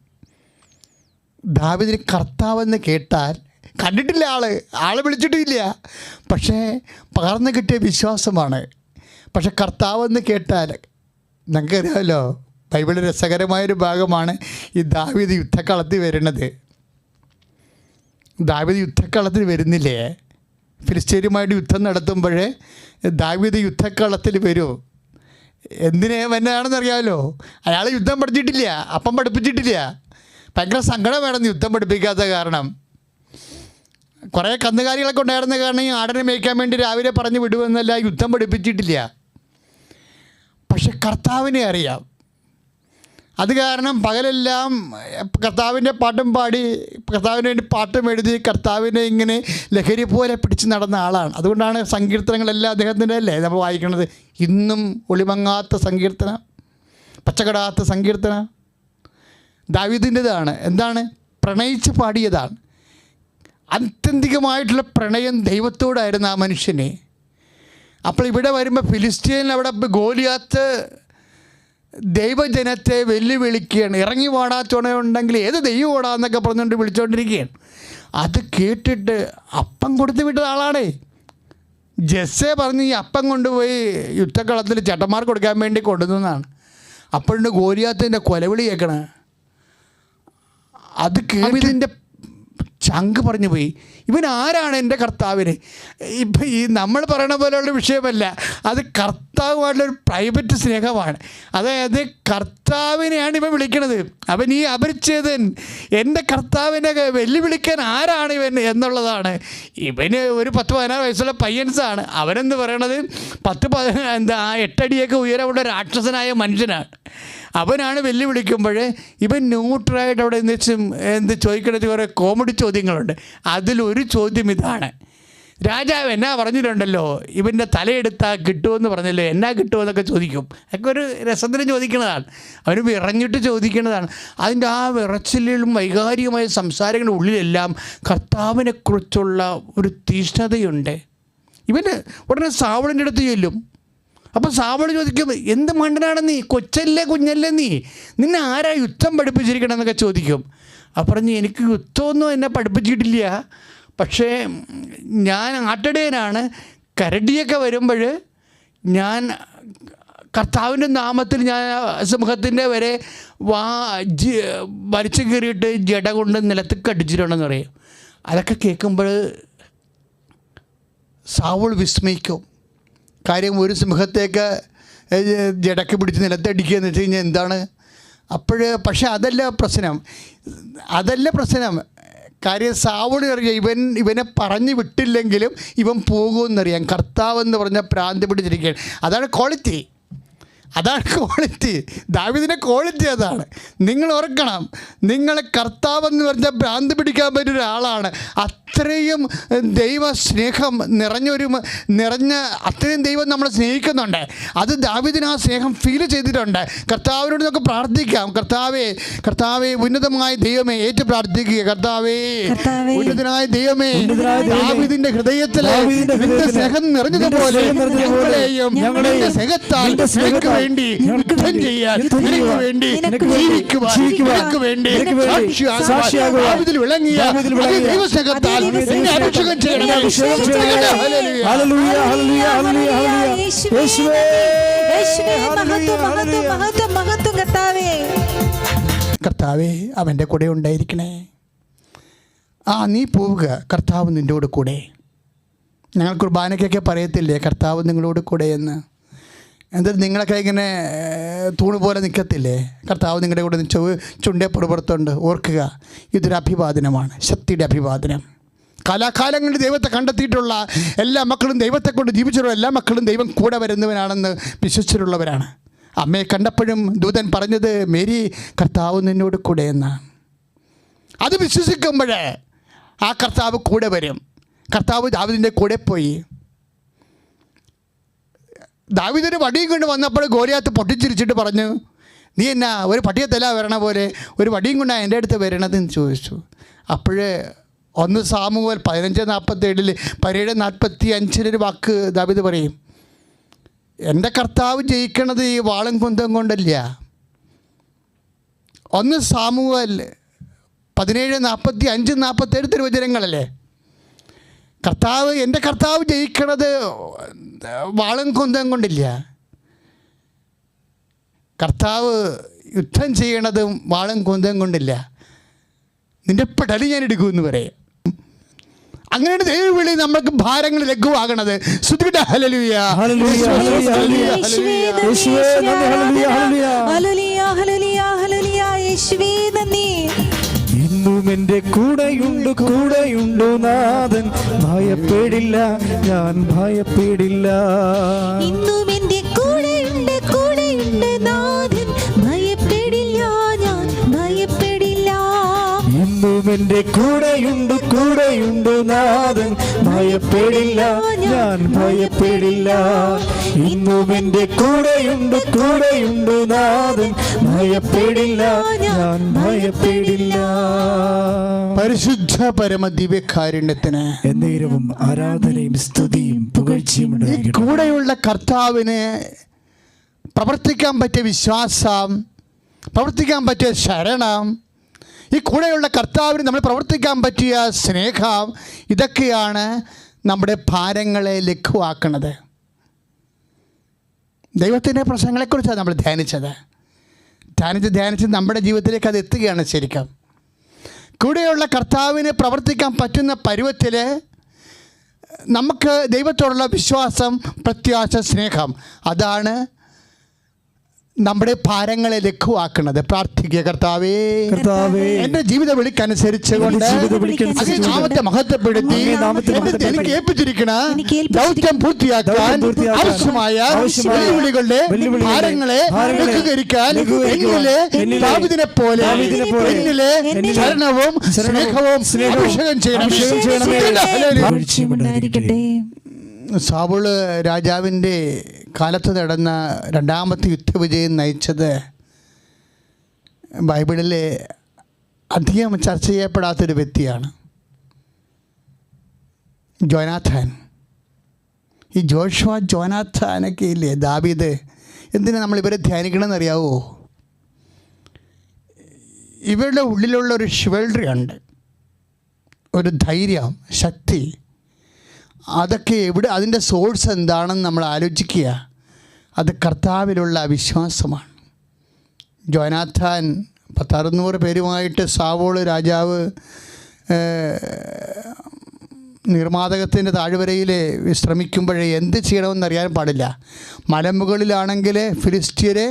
ദാവീദിന് കർത്താവെന്ന് കേട്ടാൽ, കണ്ടിട്ടില്ല, ആളെ വിളിച്ചിട്ടില്ല, പക്ഷേ പകർന്നു കിട്ടിയ വിശ്വാസമാണ്. പക്ഷെ കർത്താവെന്ന് കേട്ടാൽ, നമുക്കറിയാമല്ലോ, ബൈബിളിൽ രസകരമായൊരു ഭാഗമാണ് ഈ ദാവീദ് യുദ്ധക്കളത്തിൽ വരുന്നത്. ദാവീദ് യുദ്ധക്കളത്തിൽ വരുന്നില്ലേ? ഫിലിസ്തീനുമായിട്ട് യുദ്ധം നടത്തുമ്പോഴേ ദാവീദ് യുദ്ധക്കളത്തിൽ വരും. എന്നാണെന്നറിയാമല്ലോ, അയാൾ യുദ്ധം പഠിച്ചിട്ടില്ല, അപ്പം പഠിപ്പിച്ചിട്ടില്ല. ഭയങ്കര സങ്കടമായിരുന്നു യുദ്ധം പഠിപ്പിക്കാത്ത കാരണം. കുറേ കന്നുകാലികളൊക്കെ ഉണ്ടായിരുന്ന കാരണം ഈ ആടിനെ മേയ്ക്കാൻ വേണ്ടി രാവിലെ പറഞ്ഞു വിടുമെന്നല്ല, യുദ്ധം പഠിപ്പിച്ചിട്ടില്ല. പക്ഷെ കർത്താവിനെ അറിയാം. അത് കാരണം പകലെല്ലാം കർത്താവിൻ്റെ പാട്ടും പാടി, കർത്താവിന് വേണ്ടി പാട്ടും എഴുതി, കർത്താവിനെ ഇങ്ങനെ ലഹരി പോലെ പിടിച്ച് നടന്ന ആളാണ്. അതുകൊണ്ടാണ് സങ്കീർത്തനങ്ങളെല്ലാം അദ്ദേഹത്തിൻ്റെ അല്ലേ നമ്മൾ വായിക്കുന്നത്. ഇന്നും ഒളിമങ്ങാത്ത സങ്കീർത്തനം, പച്ചകടാത്ത സങ്കീർത്തനം ദാവീദിൻ്റെതാണ്. എന്താണ്? പ്രണയിച്ച് പാടിയതാണ്. ആത്യന്തികമായിട്ടുള്ള പ്രണയം ദൈവത്തോടായിരുന്നു ആ മനുഷ്യനെ. അപ്പോൾ ഇവിടെ വരുമ്പോൾ ഫിലിസ്തീൻ അവിടെ ഗോലിയാത്ത് ദൈവജനത്തെ വെല്ലുവിളിക്കുകയാണ്. ഇറങ്ങി വാടാ ചുണയുണ്ടെങ്കിൽ ഏത് ദൈവം ഓടാന്നൊക്കെ പറഞ്ഞുകൊണ്ട് വിളിച്ചുകൊണ്ടിരിക്കുകയാണ്. അത് കേട്ടിട്ട് അപ്പം കൊടുത്തു വിട്ട ആളാണേ. ജസ്സെ പറഞ്ഞ് ഈ അപ്പം കൊണ്ടുപോയി യുദ്ധക്കളത്തിൽ ചേട്ടന്മാർക്ക് കൊടുക്കാൻ വേണ്ടി കൊണ്ടുവന്നതാണ്. അപ്പോഴുണ്ട് ഗോലിയാത്തിൻ്റെ കൊലവിളി കേൾക്കണേ. അത് കേൾവിതിൻ്റെ ചങ്ക് പറഞ്ഞു പോയി, ഇവൻ ആരാണ് എൻ്റെ കർത്താവിന്? ഇപ്പം ഈ നമ്മൾ പറയണ പോലെയുള്ള വിഷയമല്ല, അത് കർത്താവുമായിട്ടുള്ളൊരു പ്രൈവറ്റ് സ്നേഹമാണ്. അതായത് കർത്താവിനെയാണ് ഇവൻ വിളിക്കണത്. അവൻ ഈ അപരിച്ഛേദൻ എൻ്റെ കർത്താവിനെ വെല്ലുവിളിക്കാൻ ആരാണ് ഇവൻ എന്നുള്ളതാണ്. ഇവന് ഒരു 10-14 വയസ്സുള്ള പയ്യൻസാണ്. അവനെന്ന് പറയണത് 8 അടിയൊക്കെ ഉയരമുള്ള രാക്ഷസനായ മനുഷ്യനാണ്. അവനാണ് വെല്ലുവിളിക്കുമ്പോൾ ഇവൻ ന്യൂട്രലായിട്ട് അവിടെ എന്ത് ചോദിക്കണത് കുറേ കോമഡി ചോദ്യങ്ങളുണ്ട്. അതിലൊരു ചോദ്യം ഇതാണ്, രാജാവ് എന്നാ പറഞ്ഞിട്ടുണ്ടല്ലോ ഇവൻ്റെ തലയെടുത്താൽ കിട്ടുമെന്ന് പറഞ്ഞല്ലോ, എന്നാ കിട്ടുമെന്നൊക്കെ ചോദിക്കും. അതൊക്കെ ഒരു രസത്തിന് ചോദിക്കുന്നതാണ്, അവന് വിറഞ്ഞിട്ട് ചോദിക്കുന്നതാണ്. അതിൻ്റെ ആ വിറച്ചിലും വൈകാരികമായ സംസാരങ്ങളുടെ ഉള്ളിലെല്ലാം കർത്താവിനെക്കുറിച്ചുള്ള ഒരു തീഷ്ണതയുണ്ട്. ഇവന് ഉടനെ സാവളിൻ്റെ അടുത്ത് ചെല്ലും. അപ്പോൾ സാവൾ ചോദിക്കും, എന്ത് മണ്ടനാണ് നീ, കുഞ്ഞല്ലേ നീ, നിന്നെ ആരാ യുദ്ധം പഠിപ്പിച്ചിരിക്കണം എന്നൊക്കെ ചോദിക്കും. അപ്പം പറഞ്ഞ് എനിക്ക് യുദ്ധമൊന്നും എന്നെ പഠിപ്പിച്ചിട്ടില്ല, പക്ഷേ ഞാൻ ആട്ടിടയനാണ്. കരടിയൊക്കെ വരുമ്പോൾ ഞാൻ കർത്താവിൻ്റെ നാമത്തിൽ ഞാൻ സിംഹത്തിൻ്റെ വരെ വലിച്ചു കീറിയിട്ട് ജട കൊണ്ട് നിലത്ത് കടിച്ചിട്ടുണ്ടെന്ന് പറയും. അതൊക്കെ കേൾക്കുമ്പോൾ സാവൾ വിസ്മയിക്കും. കാര്യം ഒരു സിംഹത്തേക്ക് ജടക്ക് പിടിച്ച് നിലത്തടിക്കുക എന്ന് വെച്ച് കഴിഞ്ഞാൽ എന്താണ്? പക്ഷേ അതല്ല പ്രശ്നം. കാര്യം സാവൂൾ അറിയാം ഇവനെ പറഞ്ഞു വിട്ടില്ലെങ്കിലും ഇവൻ പോകുമെന്നറിയാം. കർത്താവെന്ന് പറഞ്ഞാൽ പ്രാന്ത് പിടിച്ചിരിക്കുകയാണ്. അതാണ് ക്വാളിറ്റി. ദാവീദിൻ്റെ ക്വാളിറ്റി അതാണ്. നിങ്ങൾ ഓർക്കണം, നിങ്ങളെ കർത്താവെന്ന് പറഞ്ഞാൽ ഭ്രാന്ത് പിടിക്കാൻ പറ്റിയ ഒരാളാണ്. അത്രയും ദൈവസ്നേഹം നിറഞ്ഞ അത്രയും ദൈവം നമ്മളെ സ്നേഹിക്കുന്നുണ്ട്. അത് ദാവീദിന് ആ സ്നേഹം ഫീൽ ചെയ്തിട്ടുണ്ട്. കർത്താവിനോട് നമുക്ക് പ്രാർത്ഥിക്കാം, കർത്താവേ ഉന്നതമായ ദൈവമേ, ഏറ്റു പ്രാർത്ഥിക്കുക. കർത്താവേ ഉന്നതനായ ദൈവമേ, ദാവീദിന്റെ ഹൃദയത്തിൽ സ്നേഹം നിറഞ്ഞതുപോലെ ഞങ്ങളുടെ സ്നേഹത്താൽ വേണ്ടി യുദ്ധം ചെയ്യാൻ, നിനക്ക് വേണ്ടി ജീവിക്കുവാൻ, നിനക്ക് വേണ്ടി സാക്ഷിയാകുവാൻ വിളങ്ങിയ ദൈവസ്നേഹത്താൽ എന്നെ അഭിഷേകം ചെയ്യണമേ. കർത്താവേ അവൻ്റെ കൂടെ ഉണ്ടായിരിക്കണേ. നീ പോവുക, കർത്താവ് നിൻ്റെ കൂടെ. ഞങ്ങൾ കുർബാനയ്ക്കൊക്കെ പറയത്തില്ലേ കർത്താവ് നിങ്ങളോട് കൂടെ എന്ന്? എന്നിട്ട് നിങ്ങളൊക്കെ ഇങ്ങനെ തൂണ് പോലെ നിൽക്കത്തില്ലേ? കർത്താവ് നിങ്ങളുടെ കൂടെ ചുണ്ടേ പുറത്തുണ്ട്. ഓർക്കുക, ഇതൊരു അഭിവാദനമാണ്, ശക്തിയുടെ അഭിവാദനം. കാലാകാലങ്ങളിൽ ദൈവത്തെ കണ്ടെത്തിയിട്ടുള്ള എല്ലാ മക്കളും, ദൈവത്തെ കൊണ്ട് ജീവിച്ചിട്ടുള്ള എല്ലാ മക്കളും ദൈവം കൂടെ വരുന്നവനാണെന്ന് വിശ്വസിച്ചിട്ടുള്ളവരാണ്. അമ്മയെ കണ്ടപ്പോഴും ദൂതൻ പറഞ്ഞത്, മേരി കർത്താവ് നിന്നോട് കൂടെ എന്നാണ്. അത് വിശ്വസിക്കുമ്പോൾ ആ കർത്താവ് കൂടെ വരും. കർത്താവ് ദാവീദിൻ്റെ കൂടെ പോയി. ദാവീദൊരു വടിയും കൊണ്ട് വന്നപ്പോൾ ഗോലിയാത്ത് പൊട്ടിച്ചിരിച്ചിട്ട് പറഞ്ഞു, നീ എന്നാ ഒരു പട്ടിയത്തല്ല വരണ പോലെ ഒരു വടിയും കൊണ്ടാണ് എൻ്റെ അടുത്ത് വരണതെന്ന് ചോദിച്ചു. അപ്പോഴേ 1 സാമുവേൽ 15:47 17:45 വാക്ക് ദാവീദ് പറയും, എൻ്റെ കർത്താവ് ജയിക്കണത് ഈ വാളും കുന്തം കൊണ്ടല്ല. 1 സാമുവേൽ 17:45-47 തിരുവചനങ്ങളല്ലേ. എൻ്റെ കർത്താവ് ജയിക്കണത് വാളും കുന്തം കൊണ്ടില്ല. കർത്താവ് യുദ്ധം ചെയ്യണതും വാളും കുന്തം കൊണ്ടില്ല. നിൻ്റെ പെടലി ഞാൻ എടുക്കുമെന്ന് പറയാം. അങ്ങനെയാണ് ദൈവവിളി നമ്മൾക്ക് ഭാരങ്ങൾ ലഘുവാകണത്. ഹല്ലേലൂയ, ഹല്ലേലൂയ, ഹല്ലേലൂയ, ഹല്ലേലൂയ, യേശുവേ നന്ദി. ഇന്നും എൻ്റെ കൂടെയുണ്ട് നാഥൻ, ഭയപ്പെടില്ല, ഞാൻ ഭയപ്പെടില്ല. ഇന്നും എൻ്റെ കൂടെയുണ്ട് നാഥൻ, ഭയപ്പെടില്ല, ഞാൻ ഭയപ്പെടില്ല. ഇന്നും എൻ്റെ കൂടെയുണ്ട് നാഥൻ, ഭയപ്പെടില്ല, ഞാൻ ഭയപ്പെടില്ല. ഇന്നും എൻ്റെ കൂടെയുണ്ട് നാഥൻ, ഭയപ്പെടില്ല, ഞാൻ ഭയപ്പെടില്ല. പരിശുദ്ധ പരമദിവ്യകാരുണ്യത്തിന് എന്നേരവും ആരാധനയും സ്തുതിയും പുകഴ്ചയും. ഈ കൂടെയുള്ള കർത്താവിന് പ്രവർത്തിക്കാൻ പറ്റിയ വിശ്വാസം, പ്രവർത്തിക്കാൻ പറ്റിയ ശരണം, ഈ കൂടെയുള്ള കർത്താവിന് നമ്മൾ പ്രവർത്തിക്കാൻ പറ്റിയ സ്നേഹം, ഇതൊക്കെയാണ് നമ്മുടെ ഭാരങ്ങളെ ലഘുവാക്കുന്നത്. ദൈവത്തിൻ്റെ പ്രശ്നങ്ങളെക്കുറിച്ചാണ് നമ്മൾ ധ്യാനിച്ച് നമ്മുടെ ജീവിതത്തിലേക്ക് അത് എത്തുകയാണ്. ശരിക്കും കൂടെയുള്ള കർത്താവിന് പ്രവർത്തിക്കാൻ പറ്റുന്ന പരുവത്തിൽ നമുക്ക് ദൈവത്തോടുള്ള വിശ്വാസം, പ്രത്യാശ, സ്നേഹം, അതാണ് നമ്മുടെ ഭാരങ്ങളെ ലഘുവാക്കുന്നത്. പ്രാർത്ഥിക്കുക, കർത്താവേ, എൻ്റെ ജീവിത വിളിക്കനുസരിച്ച് കൊണ്ട് നാമത്തെ മഹത്വപ്പെടുത്തി എനിക്ക് ഏൽപ്പിച്ചിരിക്കണ ദൗത്യം പൂർത്തിയാക്കാൻ ആവശ്യമായ വെല്ലുവിളികളുടെ ഭാരങ്ങളെ ലഘൂകരിക്കാൻ എന്നിലെ ദാവീദിനെ പോലെ എന്നിലെ ശരണവും സ്നേഹവും അഭിഷേകം ചെയ്യണം. സാവൂള് രാജാവിൻ്റെ കാലത്ത് നടന്ന രണ്ടാമത്തെ യുദ്ധവിജയം നയിച്ചത് ബൈബിളിലെ അധികം ചർച്ച ചെയ്യപ്പെടാത്തൊരു വ്യക്തിയാണ്, ജോനാഥാൻ. ഈ ജോനാഥാനൊക്കെ ഇല്ലേ, ദാവീദ്. എന്തിനാ നമ്മൾ ഇവരെ ധ്യാനിക്കണമെന്ന് അറിയാവോ? ഇവരുടെ ഉള്ളിലുള്ള ഒരു ഷിവൽറി ഉണ്ട്, ഒരു ധൈര്യം, ശക്തി. അതൊക്കെ അതിൻ്റെ സോഴ്സ് എന്താണെന്ന് നമ്മൾ ആലോചിക്കുക. അത് കർത്താവിലുള്ള വിശ്വാസമാണ്. ജോനാഥാൻ 600 പേരുമായിട്ട് സാവൂൾ രാജാവ് നിർമ്മാതകത്തിൻ്റെ താഴ്വരയിൽ വിശ്രമിക്കുമ്പോഴേ എന്ത് ചെയ്യണമെന്നറിയാൻ പാടില്ല. മലമുകളിലാണെങ്കിൽ ഫിലിസ്ത്യരെ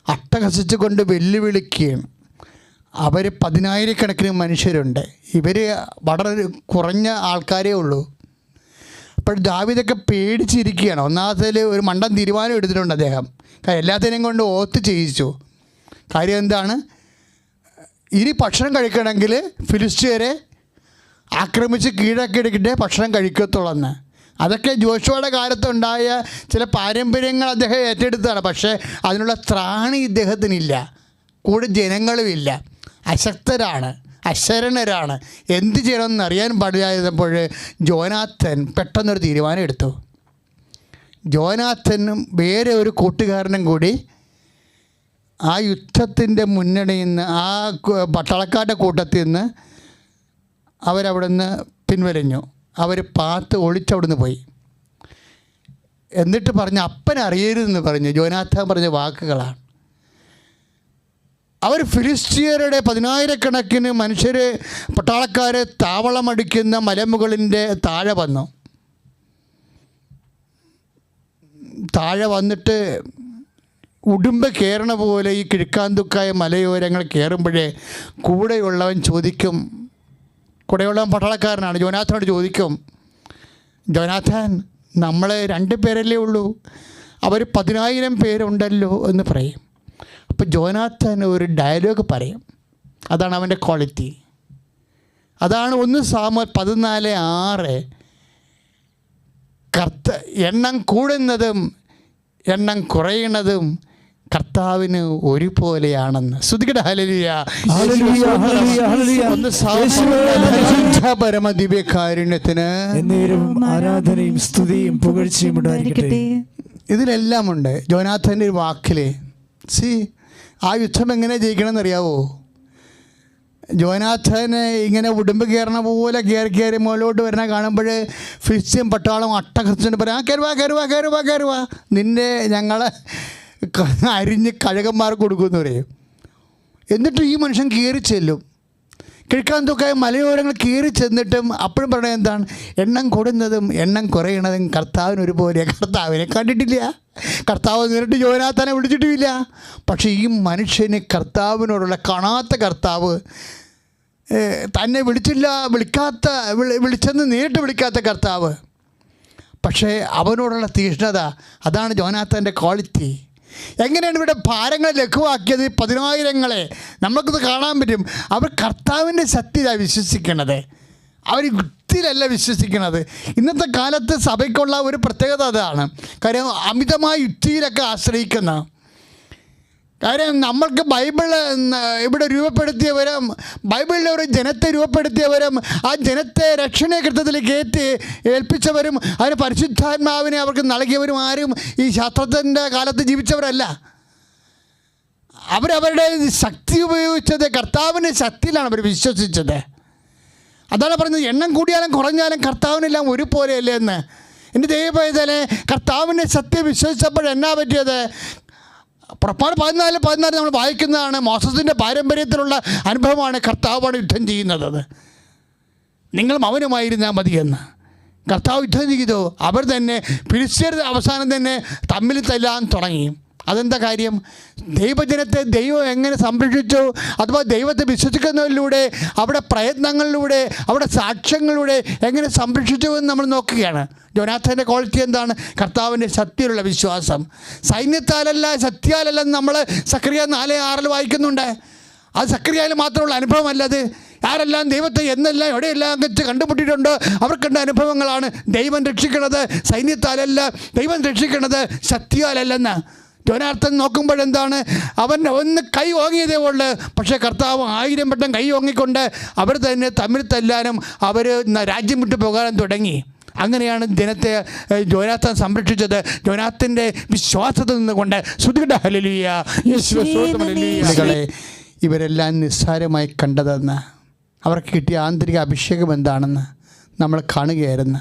അട്ടഹസിച്ച് കൊണ്ട് വെല്ലുവിളിക്കുകയാണ്. അവർ 10,000 മനുഷ്യരുണ്ട്, ഇവർ വളരെ കുറഞ്ഞ ആൾക്കാരേ ഉള്ളൂ. അപ്പോൾ ദാവീദൊക്കെ പേടിച്ചിരിക്കുകയാണ്. ഒന്നാമത്തേൽ ഒരു മണ്ടൻ തീരുമാനം എടുത്തിട്ടുണ്ട് അദ്ദേഹം. എല്ലാത്തിനെയും കൊണ്ട് ഓത്ത് ചെയ്യിച്ചു. കാര്യം എന്താണ്? ഇനി ഭക്ഷണം കഴിക്കണമെങ്കിൽ ഫിലിസ്ത്യരെ ആക്രമിച്ച് കീഴടക്കി എടുക്കിട്ടേ ഭക്ഷണം കഴിക്കത്തുള്ളെന്ന്. അതൊക്കെ ജോഷുവയുടെ കാലത്തുണ്ടായ ചില പാരമ്പര്യങ്ങൾ അദ്ദേഹം ഏറ്റെടുത്തതാണ്. പക്ഷേ അതിനുള്ള ത്രാണി ഇദ്ദേഹത്തിനില്ല, കൂടെ ജനങ്ങളുമില്ല. അശക്തരാണ്, അശരണരാണ്. എന്ത് ചെയ്യണമെന്ന് അറിയാൻ പാടില്ലായിരുന്നപ്പോൾ ജോനാഥൻ പെട്ടെന്നൊരു തീരുമാനം എടുത്തു. ജോനാഥനും വേറെ ഒരു കൂട്ടുകാരനും കൂടി ആ യുദ്ധത്തിൻ്റെ മുന്നണിയിൽ നിന്ന്, ആ പട്ടാളക്കാരുടെ കൂട്ടത്തിൽ നിന്ന് അവരവിടെ നിന്ന് പിൻവലിഞ്ഞു. അവർ ഒളിച്ചവിടുന്ന് പോയി. എന്നിട്ട് പറഞ്ഞ് അപ്പൻ അറിയരുതെന്ന് പറഞ്ഞു. ജോനാഥൻ പറഞ്ഞ വാക്കുകളാണ്. അവർ ഫിലിസ്ത്യരുടെ 10,000 മനുഷ്യർ, പട്ടാളക്കാർ താവളമടിക്കുന്ന മലമുകളിൻ്റെ താഴെ വന്നു. താഴെ വന്നിട്ട് ഉടുമ്പ കയറണ പോലെ ഈ കിഴക്കാന്തുക്കായ മലയോരങ്ങൾ കയറുമ്പോഴേ കൂടെയുള്ളവൻ ചോദിക്കും, കൂടെയുള്ളവൻ പട്ടാളക്കാരനാണ്, ജോനാഥനോട് ചോദിക്കും, ജോനാഥൻ, നമ്മൾ 2 പേരല്ലേ ഉള്ളൂ, അവർ 10,000 പേരുണ്ടല്ലോ എന്ന് പറയും. അപ്പോൾ ജോനാഥൻ ഒരു ഡയലോഗ് പറയും. അതാണ് അവൻ്റെ ക്വാളിറ്റി. അതാണ് 1 സാമുവേൽ 14:6. എണ്ണം കൂടുന്നതും എണ്ണം കുറയുന്നതും കർത്താവിന് ഒരുപോലെയാണെന്ന്. സ്തുതിക്കട്ടെ, ഹല്ലേലൂയ. പരമദിവ്യകാരുണ്യത്തിന് ആരാധനയും സ്തുതിയും പുകഴ്ചയും ഉണ്ടായിരിക്കട്ടെ. ഇതിലെല്ലാം ഉണ്ട് ജോനാഥൻ്റെ ഒരു വാക്കിൽ. ആ യുദ്ധം എങ്ങനെ ജയിക്കണമെന്നറിയാവോ? ജോനാഥന് ഇങ്ങനെ ഉടുമ്പ് കയറണ പോലെ കയറി മുകളിലോട്ട് വരണ കാണുമ്പോൾ ഫിലിസ്ത്യൻ പട്ടാളം അട്ടഹസിച്ചിട്ട് പറയാം, കയറുവാ, നിന്നെ ഞങ്ങളെ അരിഞ്ഞ് കഴുകന്മാർക്ക് കൊടുക്കുമെന്ന് പറയും. എന്നിട്ട് ഈ മനുഷ്യൻ കയറി ചെല്ലും. കിഴക്കാന്തൊക്കെ മലയോരങ്ങൾ കയറി ചെന്നിട്ടും അപ്പോഴും പറയുന്നത് എന്താണ്? എണ്ണം കൂടുന്നതും എണ്ണം കുറയണതും കർത്താവിന് ഒരുപോലെ. കർത്താവിനെ കണ്ടിട്ടില്ല, കർത്താവ് നേരിട്ട് ജോനാഥനെ വിളിച്ചിട്ടുമില്ല. പക്ഷേ ഈ മനുഷ്യന് കർത്താവിനോടുള്ള കാണാത്ത കർത്താവ്, തന്നെ വിളിച്ചെന്ന് നേരിട്ട് വിളിക്കാത്ത കർത്താവ്, പക്ഷേ അവനോടുള്ള തീഷ്ണത, അതാണ് ജോനാഥൻ്റെ ക്വാളിറ്റി. എങ്ങനെയാണ് ഇവിടെ ഭാരങ്ങൾ ലഘുവാക്കിയത്? 10,000 നമുക്കത് കാണാൻ പറ്റും. അവർ കർത്താവിൻ്റെ ശക്തിയിലാണ് വിശ്വസിക്കുന്നത്, അവർ യുക്തിയിലല്ല വിശ്വസിക്കുന്നത്. ഇന്നത്തെ കാലത്ത് സഭയ്ക്കുള്ള ഒരു പ്രത്യേകത അതാണ്. കാര്യം അമിതമായ യുക്തിയിലൊക്കെ ആശ്രയിക്കുന്ന കാര്യം. നമ്മൾക്ക് ഇവിടെ രൂപപ്പെടുത്തിയവരും, ബൈബിളിലെ ഒരു ജനത്തെ രൂപപ്പെടുത്തിയവരും, ആ ജനത്തെ രക്ഷണീകൃതത്തിലേക്ക് ഏൽപ്പിച്ചവരും, അതിന് പരിശുദ്ധാത്മാവിനെ അവർക്ക് നൽകിയവരും ആരും ഈ ശാസ്ത്രത്തിൻ്റെ കാലത്ത് ജീവിച്ചവരല്ല. അവരവരുടെ ശക്തി ഉപയോഗിച്ചത് കർത്താവിൻ്റെ ശക്തിയിലാണ് അവർ വിശ്വസിച്ചത്. അതാണ് പറയുന്നത്, എണ്ണം കൂടിയാലും കുറഞ്ഞാലും കർത്താവിനെല്ലാം ഒരുപോലെയല്ലേ എന്ന്. എൻ്റെ ദൈവപൈതലെ, കർത്താവിനെ സത്യം വിശ്വസിച്ചപ്പോൾ എന്നാ പറ്റിയത്? പുറപ്പാട് 14 നമ്മൾ വായിക്കുന്നതാണ്. മോസസിൻ്റെ പാരമ്പര്യത്തിലുള്ള അനുഭവമാണ്. കർത്താവാണ് യുദ്ധം ചെയ്യുന്നത്. നിങ്ങൾ മൗനമായിരുന്നാൽ മതിയെന്ന് കർത്താവ് യുദ്ധം ചെയ്തു. അവർ തന്നെ ഫിലിസ്ത്യർ അവസാനം തന്നെ തമ്മിൽ തല്ലാൻ തുടങ്ങി. അതെന്താ കാര്യം? ദൈവജനത്തെ ദൈവം എങ്ങനെ സംരക്ഷിച്ചു, അഥവാ ദൈവത്തെ വിശ്വസിക്കുന്നതിലൂടെ, അവിടെ പ്രയത്നങ്ങളിലൂടെ, അവിടെ സാക്ഷ്യങ്ങളിലൂടെ എങ്ങനെ സംരക്ഷിച്ചു എന്ന് നമ്മൾ നോക്കുകയാണ്. ജോനാഥൻ്റെ ക്വാളിറ്റി എന്താണ്? കർത്താവിൻ്റെ ശക്തിയിലുള്ള വിശ്വാസം. സൈന്യത്താലല്ല, ശക്തിയാലല്ലെന്ന് നമ്മൾ സക്രിയ 4:6 വായിക്കുന്നുണ്ട്. അത് സക്രിയയിൽ മാത്രമുള്ള അനുഭവമല്ല. അത് ആരെല്ലാം ദൈവത്തെ എന്നെല്ലാം എവിടെയെല്ലാം വെച്ച് കണ്ടുമുട്ടിയിട്ടുണ്ടോ അവർക്കുണ്ട അനുഭവങ്ങളാണ്. ദൈവം രക്ഷിക്കണത് സൈന്യത്താലല്ല, ദൈവം രക്ഷിക്കണത് ശക്തിയാലല്ലെന്ന്. ജോനാഥൻ നോക്കുമ്പോഴെന്താണ്? അവൻ ഒന്ന് കൈ ഓങ്ങിയതേ ഉള്ളൂ. പക്ഷേ കർത്താവ് 1000 വട്ടം കൈ ഓങ്ങിക്കൊണ്ട് അവർ തന്നെ തമ്മിൽ തല്ലാനും അവർ രാജ്യം വിട്ടു പോകാനും തുടങ്ങി. അങ്ങനെയാണ് ജനത്തെ ജോനാഥൻ സംരക്ഷിച്ചത്. ജോനാഥൻ്റെ വിശ്വാസത്തിൽ നിന്നുകൊണ്ട്. ശ്രുതികട്ടെ ഹല്ലേലൂയ, യേശുവേ സ്തോത്രം, ഹല്ലേലൂയ. ഇവരെല്ലാം നിസ്സാരമായി കണ്ടതെന്ന്, അവർക്ക് കിട്ടിയ ആന്തരിക അഭിഷേകം എന്താണെന്ന് നമ്മൾ കാണുകയായിരുന്നു.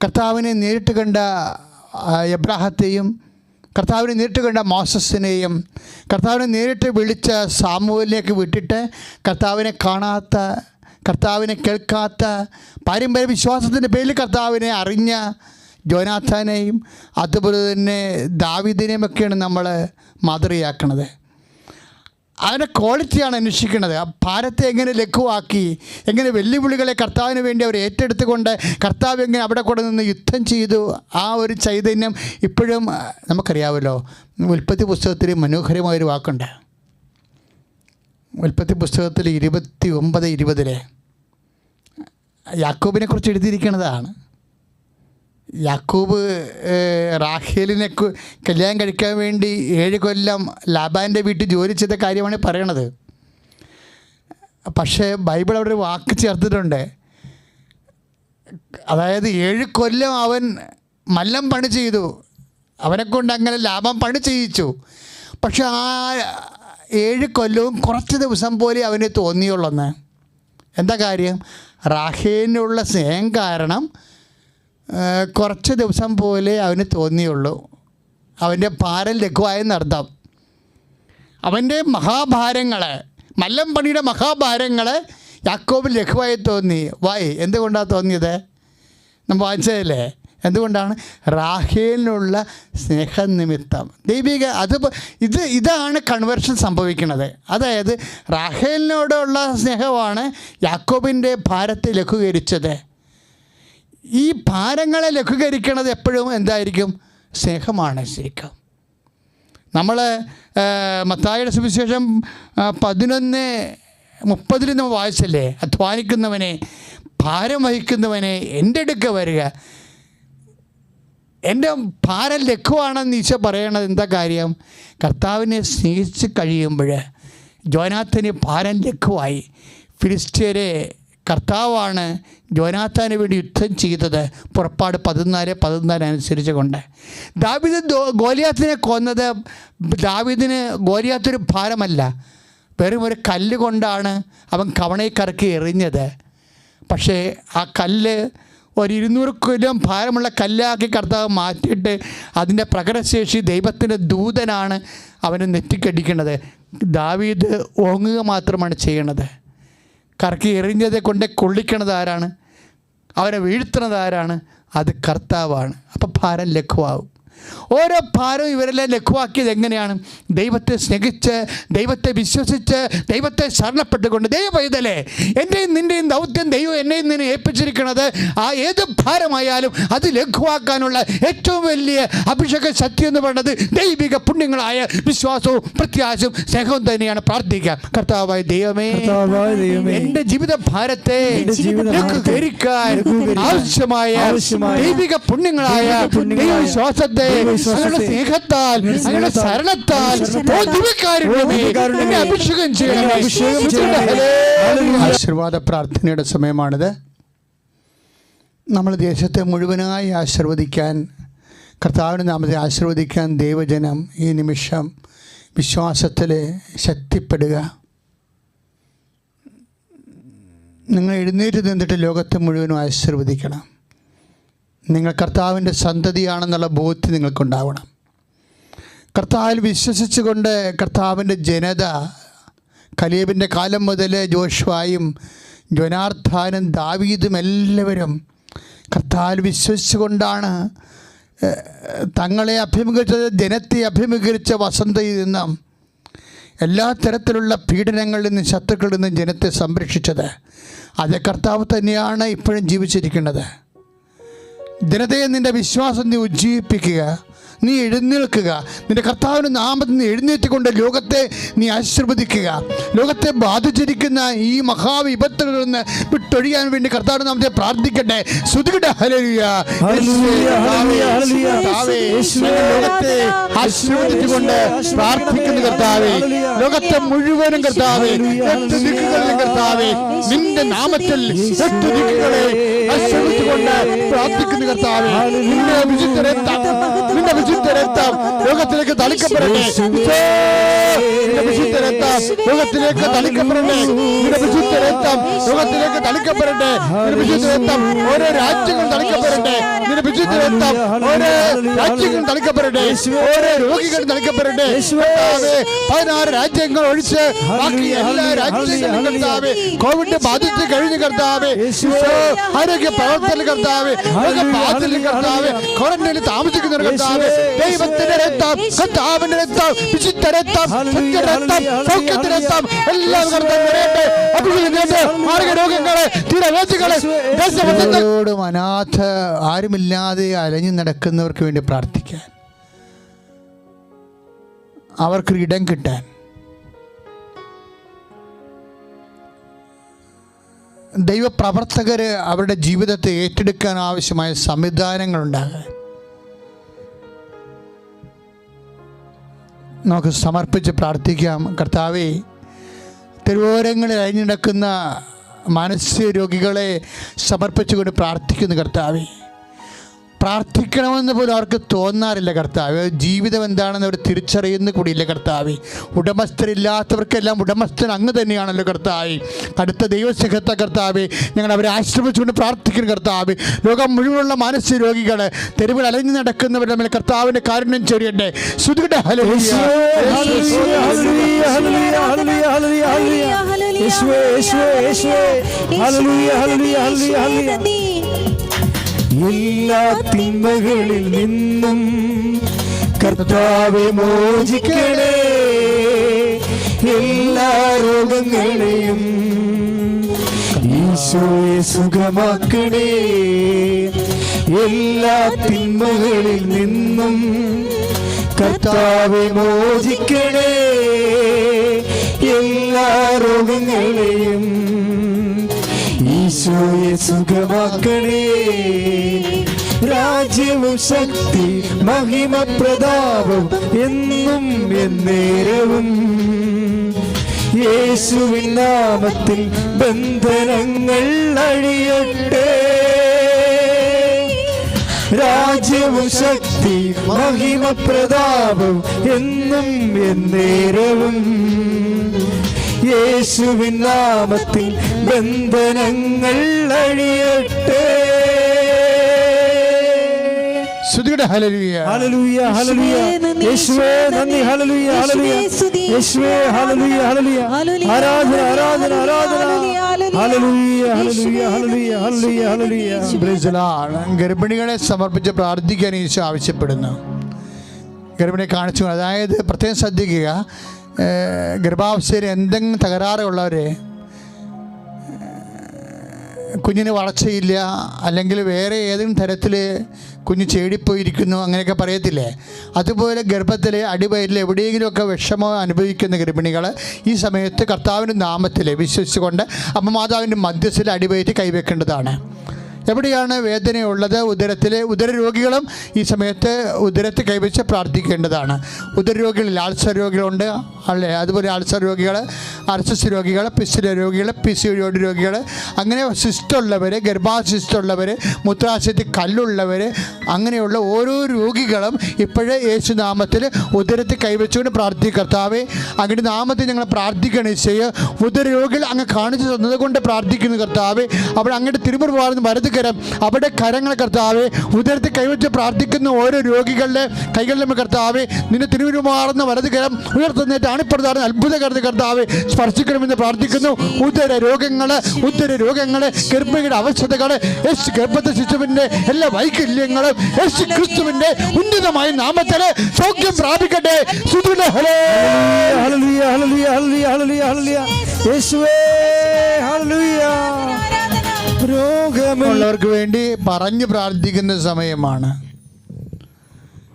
കർത്താവിനെ നേരിട്ട് കണ്ട എബ്രാഹത്തെയും, കർത്താവിനെ നേരിട്ട് കണ്ട മോസസിനെയും, കർത്താവിനെ നേരിട്ട് വിളിച്ച സാമുവേലിലേക്ക് വിട്ടിട്ട് കർത്താവിനെ കാണാത്ത, കർത്താവിനെ കേൾക്കാത്ത, പാരമ്പര്യ വിശ്വാസത്തിൻ്റെ പേരിൽ കർത്താവിനെ അറിഞ്ഞ ജോനാഥാനെയും അതുപോലെ തന്നെ ദാവീദിനെയും ഒക്കെയാണ് നമ്മൾ മാതൃകയാക്കണത്. അതിൻ്റെ ക്വാളിറ്റിയാണ് അന്വേഷിക്കുന്നത്. ആ ഭാരത്തെ എങ്ങനെ ലഘുവാക്കി, എങ്ങനെ വെല്ലുവിളികളെ കർത്താവിന് വേണ്ടി അവർ ഏറ്റെടുത്തുകൊണ്ട് കർത്താവ് എങ്ങനെ അവിടെ കൂടെ നിന്ന് യുദ്ധം ചെയ്തു. ആ ഒരു ചൈതന്യം ഇപ്പോഴും നമുക്കറിയാമല്ലോ. ഉൽപ്പത്തി പുസ്തകത്തിൽ മനോഹരമായൊരു വാക്കുണ്ട്. ഉൽപ്പത്തി പുസ്തകത്തിൽ 29:20 യാക്കോബിനെ കുറിച്ച് എഴുതിയിരിക്കുന്നതാണ്. യാക്കോബ് റാഹേലിനെ കല്യാണം കഴിക്കാൻ വേണ്ടി 7 കൊല്ലം ലാബാൻ്റെ വീട്ടിൽ ജോലി ചെയ്ത കാര്യമാണ് പറയണത്. പക്ഷേ ബൈബിൾ അവിടെ ഒരു വാക്ക് ചേർത്തിട്ടുണ്ട്. അതായത് 7 കൊല്ലം അവൻ മല്ലം പണി ചെയ്തു, അവനെക്കൊണ്ട് അങ്ങനെ ലാഭം പണി ചെയ്യിച്ചു. പക്ഷെ ആ 7 കൊല്ലവും കുറച്ച് ദിവസം പോലെ അവന് തോന്നിയുള്ളെന്ന്. എന്താ കാര്യം? റാഹേലിനുള്ള സ്നേഹം കാരണം കുറച്ച് ദിവസം പോലെ അവന് തോന്നിയുള്ളൂ. അവൻ്റെ ഭാരം ലഘുവായെന്നർത്ഥം. അവൻ്റെ മഹാഭാരങ്ങൾ, മല്ലം പണിയുടെ മഹാഭാരങ്ങൾ യാക്കോബിൽ ലഘുവായി തോന്നി. എന്തുകൊണ്ടാണ് തോന്നിയത്? നമ്മൾ വായിച്ചതല്ലേ? എന്തുകൊണ്ടാണ്? റാഹേലിനുള്ള സ്നേഹനിമിത്തം. ദൈവിക ഇതാണ് കൺവേർഷൻ സംഭവിക്കുന്നത്. അതായത് റാഹേലിനോടുള്ള സ്നേഹമാണ് യാക്കോബിൻ്റെ ഭാരത്തെ ലഘൂകരിച്ചത്. ഈ ഭാരങ്ങളെ ലഘൂകരിക്കുന്നത് എപ്പോഴും എന്തായിരിക്കും? സ്നേഹമാണ് ശരിക്കും. നമ്മൾ മത്തായിയുടെ സുവിശേഷം 11:30 നമ്മൾ വായിച്ചല്ലേ? അധ്വാനിക്കുന്നവനെ, ഭാരം വഹിക്കുന്നവനെ എൻ്റെ അടുക്ക വരിക, എൻ്റെ ഭാരം ലഘുവാണെന്ന് ഈശോ പറയണത്. എന്താ കാര്യം? കർത്താവിനെ സ്നേഹിച്ച് കഴിയുമ്പോൾ ജോനാഥന് ഭാരം ലഘുവായി. ഫിലിസ്ത്യരെ കർത്താവാണ് ജോനാഥാന് വേണ്ടി യുദ്ധം ചെയ്തത്. പുറപ്പാട് 14:14 അനുസരിച്ച് കൊണ്ട്. ദാവീദ് ഗോലിയാത്തിനെ കൊന്നത്, ദാവീദിന് ഗോലിയാത്തൊരു ഭാരമല്ല, വെറും ഒരു കല്ല് കൊണ്ടാണ് അവൻ കവണയിൽ കറക്കി എറിഞ്ഞത്. പക്ഷേ ആ കല്ല് ഒരു 200 കിലോ ഭാരമുള്ള കല്ലാക്കി കർത്താവ് മാറ്റിയിട്ട് അതിൻ്റെ പ്രകടശേഷി ദൈവത്തിൻ്റെ ദൂതനാണ് അവന് നെറ്റിക്കടിക്കുന്നത്. ദാവീദ് ഓങ്ങുക മാത്രമാണ് ചെയ്യണത്. കറക്കി എറിഞ്ഞതെ കൊണ്ട് കൊള്ളിക്കണത് ആരാണ്? അവരെ വീഴ്ത്തുന്നത് ആരാണ്? അത് കർത്താവാണ്. അപ്പം ഭാരം ലഘുവാകും. ഓരോ ഭാരവും ഇവരെല്ലാം ലഘുവാക്കിയത് എങ്ങനെയാണ്? ദൈവത്തെ സ്നേഹിച്ച്, ദൈവത്തെ വിശ്വസിച്ച്, ദൈവത്തെ ശരണപ്പെട്ടുകൊണ്ട്. ദൈവപൈതലേ, എൻ്റെയും നിൻ്റെയും ദൗത്യം ദൈവം എന്നെയും നിന്നെ ഏൽപ്പിച്ചിരിക്കുന്നത് ആ ഏത് ഭാരമായാലും അത് ലഘുവാക്കാനുള്ള ഏറ്റവും വലിയ അഭിഷേക ശക്തി എന്ന് പറയുന്നത് ദൈവിക പുണ്യങ്ങളായ വിശ്വാസവും പ്രത്യാശയും സ്നേഹവും തന്നെയാണ്. പ്രാർത്ഥിക്കാം. കർത്താവായ ദൈവമേ, എൻ്റെ ജീവിത ഭാരത്തെ ലഘൂകരിക്കാൻ ആവശ്യമായ ദൈവിക പുണ്യങ്ങളായ ദൈവവിശ്വാസത്തെ സ്നേഹത്താൽ, അങ്ങനെ ശരണത്താൽ അഭിഷേകം ചെയ്യണമേ. ആശീർവാദ പ്രാർത്ഥനയുടെ സമയമാണിത്. നമ്മൾ ദേശത്തെ മുഴുവനായി ആശീർവദിക്കാൻ, കർത്താവിൻ്റെ നാമത്തെ ആശീർവദിക്കാൻ ദൈവജനം ഈ നിമിഷം വിശ്വാസത്തിൽ ശക്തിപ്പെടുക. നിങ്ങൾ എഴുന്നേറ്റ് നിന്നിട്ട് ലോകത്തെ മുഴുവനും ആശീർവദിക്കണം. നിങ്ങൾ കർത്താവിൻ്റെ സന്തതിയാണെന്നുള്ള ബോധ്യം നിങ്ങൾക്കുണ്ടാവണം. കർത്താവിൽ വിശ്വസിച്ചുകൊണ്ട് കർത്താവിൻ്റെ ജനത കലേബിൻ്റെ കാലം മുതൽ ജോഷുവായും ജോനാർത്ഥാനും ദാവീദും എല്ലാവരും കർത്താവിൽ വിശ്വസിച്ചുകൊണ്ടാണ് തങ്ങളെ അഭിമുഖീകരിച്ചത്. ജനത്തെ അഭിമുഖീകരിച്ച വസന്തയിൽ നിന്നും എല്ലാ തരത്തിലുള്ള പീഡനങ്ങളിൽ നിന്നും ശത്രുക്കളിൽ നിന്നും ജനത്തെ സംരക്ഷിച്ചത്. അതേ കർത്താവ് തന്നെയാണ് ഇപ്പോഴും ജീവിച്ചിരിക്കുന്നത്. ജനതയെ നിൻ്റെ വിശ്വാസം നീ ഉജ്ജീവിപ്പിക്കുക, നീ എഴുന്നേൽക്കുക. നിന്റെ കർത്താവിൻ്റെ നാമത്തിൽ നീ എഴുന്നേറ്റുകൊണ്ട് ലോകത്തെ നീ ആശീർവദിക്കുക. ലോകത്തെ ബാധിച്ചിരിക്കുന്ന ഈ മഹാവിപത്തുകളിൽ നിന്ന് വിട്ടൊഴിയാൻ വേണ്ടി കർത്താവിൻ്റെ നാമത്തെ പ്രാർത്ഥിക്കട്ടെ. സ്തുതിക്കട്ടെ. ഹല്ലേലൂയ. ലോകത്തെ ആശീർവദിച്ചുകൊണ്ട് പ്രാർത്ഥിക്കുന്ന കർത്താവേ, ലോകത്തെ മുഴുവനും കർത്താവേ, 8 ദിക്കുകളിലും കർത്താവേ, നിന്റെ നാമത്തിൽ 8 ദിക്കുകളെ ആശീർവദിച്ചുകൊണ്ട് പ്രാർത്ഥിക്കുന്ന കർത്താവേ, നിന്റെ വിശുദ്ധരക്തം ലോകത്തിലേക്ക് തളിക്കപ്പെടട്ടെ. നിന്റെ വിശുദ്ധരക്തം ലോകത്തിലേക്ക് തളിക്കപ്പെടട്ടെ. നിന്റെ വിശുദ്ധരക്തം ലോകത്തിലേക്ക് തളിക്കപ്പെടട്ടെ. നിന്റെ വിശുദ്ധരക്തം ഓരോ രാജ്യങ്ങൾ തളിക്കപ്പെടട്ടെ. നിന്റെ വിശുദ്ധരക്തം ഓരോ രാജ്യങ്ങൾ തളിക്കപ്പെടട്ടെ. ഓരോ രോഗികൾ തളിക്കപ്പെടട്ടെ. 16 രാജ്യങ്ങൾ ഒഴിച്ച് ബാക്കി എല്ലാ രാജ്യങ്ങളും കർത്താവേ കോവിഡ് ബാധിച്ച് കഴിഞ്ഞ കർത്താവേ, ആരോഗ്യ പ്രവർത്തന കർത്താവേ, രോഗബാധിതരിൽ കർത്താവേ, ക്വാറന്റൈനിൽ താമസിക്കുന്ന കർത്താവേ, ദൈവത്തിന്റെ രക്തം, കർത്താവിന്റെ രക്തം, വിശുദ്ധ രക്തം, സത്യരക്തം, സൗഖ്യത്തിന്റെ രക്തം എല്ലാം കർത്താവേ അഭിഷേകിക്കട്ടെ. മാർഗരോഗങ്ങളെ, തീരവേദികളെ, ദേശത്തോടും അനാഥ ആരുമില്ലാതെ അലഞ്ഞു നടക്കുന്നവർക്ക് വേണ്ടി പ്രാർത്ഥിക്കാൻ, അവർക്കൊരു ഇടം കിട്ടാൻ, ദൈവപ്രവർത്തകർ അവരുടെ ജീവിതത്തെ ഏറ്റെടുക്കാൻ ആവശ്യമായ സംവിധാനങ്ങളുണ്ടാകാൻ നമുക്ക് സമർപ്പിച്ച് പ്രാർത്ഥിക്കാം. കർത്താവേ, തെരുവോരങ്ങളിൽ അഴിഞ്ഞു നടക്കുന്ന മാനസിക രോഗികളെ സമർപ്പിച്ചുകൊണ്ട് പ്രാർത്ഥിക്കുന്നു കർത്താവേ. പ്രാർത്ഥിക്കണമെന്ന് പോലും അവർക്ക് തോന്നാറില്ല കർത്താവേ. ജീവിതം എന്താണെന്ന് അവർ തിരിച്ചറിയുന്ന കൂടിയില്ല കർത്താവേ. ഉടമസ്ഥരില്ലാത്തവർക്കെല്ലാം ഉടമസ്ഥൻ അങ്ങ് തന്നെയാണല്ലോ കർത്താവേ. അടുത്ത ദൈവസിഹത്തെ കർത്താവേ, ഞങ്ങൾ അവരെ ആശ്രമിച്ചുകൊണ്ട് പ്രാർത്ഥിക്കുന്നു കർത്താവേ. ലോകം മുഴുവനുള്ള മാനസിക രോഗികൾ, തെരുവിൽ അലഞ്ഞു നടക്കുന്നവരുടെ മേൽ കർത്താവിൻ്റെ കാരുണ്യം ചൊരിയട്ടെ. സ്തുതിക്കട്ടെ. ഹല്ലേലൂയ. എല്ലാ തിന്മകളിൽ നിന്നും കർത്താവെ മോചിക്കണേ. എല്ലാ രോഗങ്ങളെയും ഈശോയെ സുഖമാക്കണേ. എല്ലാ തിന്മകളിൽ നിന്നും കർത്താവെ മോചിക്കണേ. എല്ലാ രോഗങ്ങളെയും ഈശോയെ സുഖമാക്കണേ. രാജ്യവും ശക്തി മഹിമ പ്രതാപം എന്നും എന്നേരവും യേശുവിൻ നാമത്തിൽ ബന്ധനങ്ങൾ അഴിയട്ടെ. രാജ്യവും ശക്തി മഹിമ പ്രതാപം എന്നും എന്നേരവും യേശുവിൻ നാമത്തിൽ ബന്ധനങ്ങൾ അഴിയട്ടെ. സ്തുതിക്കട്ടെ. ഹല്ലേലൂയ. ഹല്ലേലൂയ. ഹല്ലേലൂയ. യേശുവേ നന്ദി. ഹല്ലേലൂയ. ഹല്ലേലൂയ. യേശുവേ ഹല്ലേലൂയ. ഹല്ലേലൂയ. ആരാധന ആരാധന ആരാധന. ഹല്ലേലൂയ. ഹല്ലേലൂയ. ഹല്ലേലൂയ. ഹല്ലേലൂയ. ഹല്ലേലൂയ. Praise the lord. ഗർഭിണികളെ സമർപ്പിച്ച് പ്രാർത്ഥിക്കാൻ ഈശോ ആവശ്യപ്പെടുന്നു. ഗർഭിണിയെ കാണിച്ചു, അതായത് പ്രത്യേകം ശ്രദ്ധിക്കുക, ഗർഭാവസ്ഥയിൽ എന്തെങ്കിലും തകരാറുള്ളവരെ, കുഞ്ഞിന് വളർച്ചയില്ല, അല്ലെങ്കിൽ വേറെ ഏതെങ്കിലും തരത്തിൽ കുഞ്ഞ് ചേടിപ്പോയിരിക്കുന്നു, അങ്ങനെയൊക്കെ പറയത്തില്ലേ, അതുപോലെ ഗർഭത്തിൽ അടിവയറ്റിൽ എവിടെയെങ്കിലുമൊക്കെ വിഷമം അനുഭവിക്കുന്ന ഗർഭിണികൾ ഈ സമയത്ത് കർത്താവിൻ്റെ നാമത്തിൽ വിശ്വസിച്ചുകൊണ്ട് അമ്മ മാതാവിൻ്റെ മധ്യസ്ഥയിൽ അടിവയറ്റ് കൈവെക്കേണ്ടതാണ്. എവിടെയാണ് വേദനയുള്ളത്? ഉദരരോഗികളും ഈ സമയത്ത് ഉദരത്തിൽ കൈവച്ച് പ്രാർത്ഥിക്കേണ്ടതാണ്. ഉദരരോഗികളിൽ ആൾസർ രോഗികളുണ്ട് അല്ലേ, അതുപോലെ ആൾസർ രോഗികൾ, അർസസ് രോഗികൾ, പിസ്റ്റില രോഗികൾ, PCOD രോഗികൾ, അങ്ങനെ സിസ്റ്റുള്ളവർ, ഗർഭാശയമുള്ളവർ, മൂത്രാശയത്തിൽ കല്ലുള്ളവർ, അങ്ങനെയുള്ള ഓരോ രോഗികളും ഇപ്പോഴേ യേശുനാമത്തിൽ ഉദരത്തിൽ കൈവച്ചുകൊണ്ട് പ്രാർത്ഥിക്കുക. കർത്താവേ, അങ്ങയുടെ നാമത്തിൽ ഞങ്ങൾ പ്രാർത്ഥിക്കണേ ചെയ്യുക. ഉദരരോഗികൾ അങ്ങ് കാണിച്ചു തന്നത് കൊണ്ട് പ്രാർത്ഥിക്കുന്നു കർത്താവേ. അവിടെ അങ്ങയുടെ തിരുമുറിവാർന്ന് വലതുകരം അവിടെ കരങ്ങൾ കർത്താവേ ഉദരത്തിൽ കൈവച്ച് പ്രാർത്ഥിക്കുന്ന ഓരോ രോഗികളുടെ കൈകളിലും കർത്താവേ നിന്റെ തിരുമുറിവാർന്ന വലതുകരം ഉയർത്തുന്നേറ്റ് അണിപ്പെടുത്താറുന്ന അത്ഭുതകരത്തെ കർത്താവേ സ്പർശിക്കണമെന്ന് പ്രാർത്ഥിക്കുന്നു. ഉദര രോഗങ്ങള്, ഗർഭിണിയുടെ അവസ്ഥകള്, യേശു ഗർഭത്തെ ശിശുവിന്റെ എല്ലാ വൈകല്യങ്ങളും യേശു ക്രിസ്തുവിന്റെ ഉന്നതമായ നാമത്തില് സൗഖ്യം പ്രാപിക്കട്ടെ. രോഗമുള്ളവർക്ക് വേണ്ടി പറഞ്ഞു പ്രാർത്ഥിക്കുന്ന സമയമാണ്.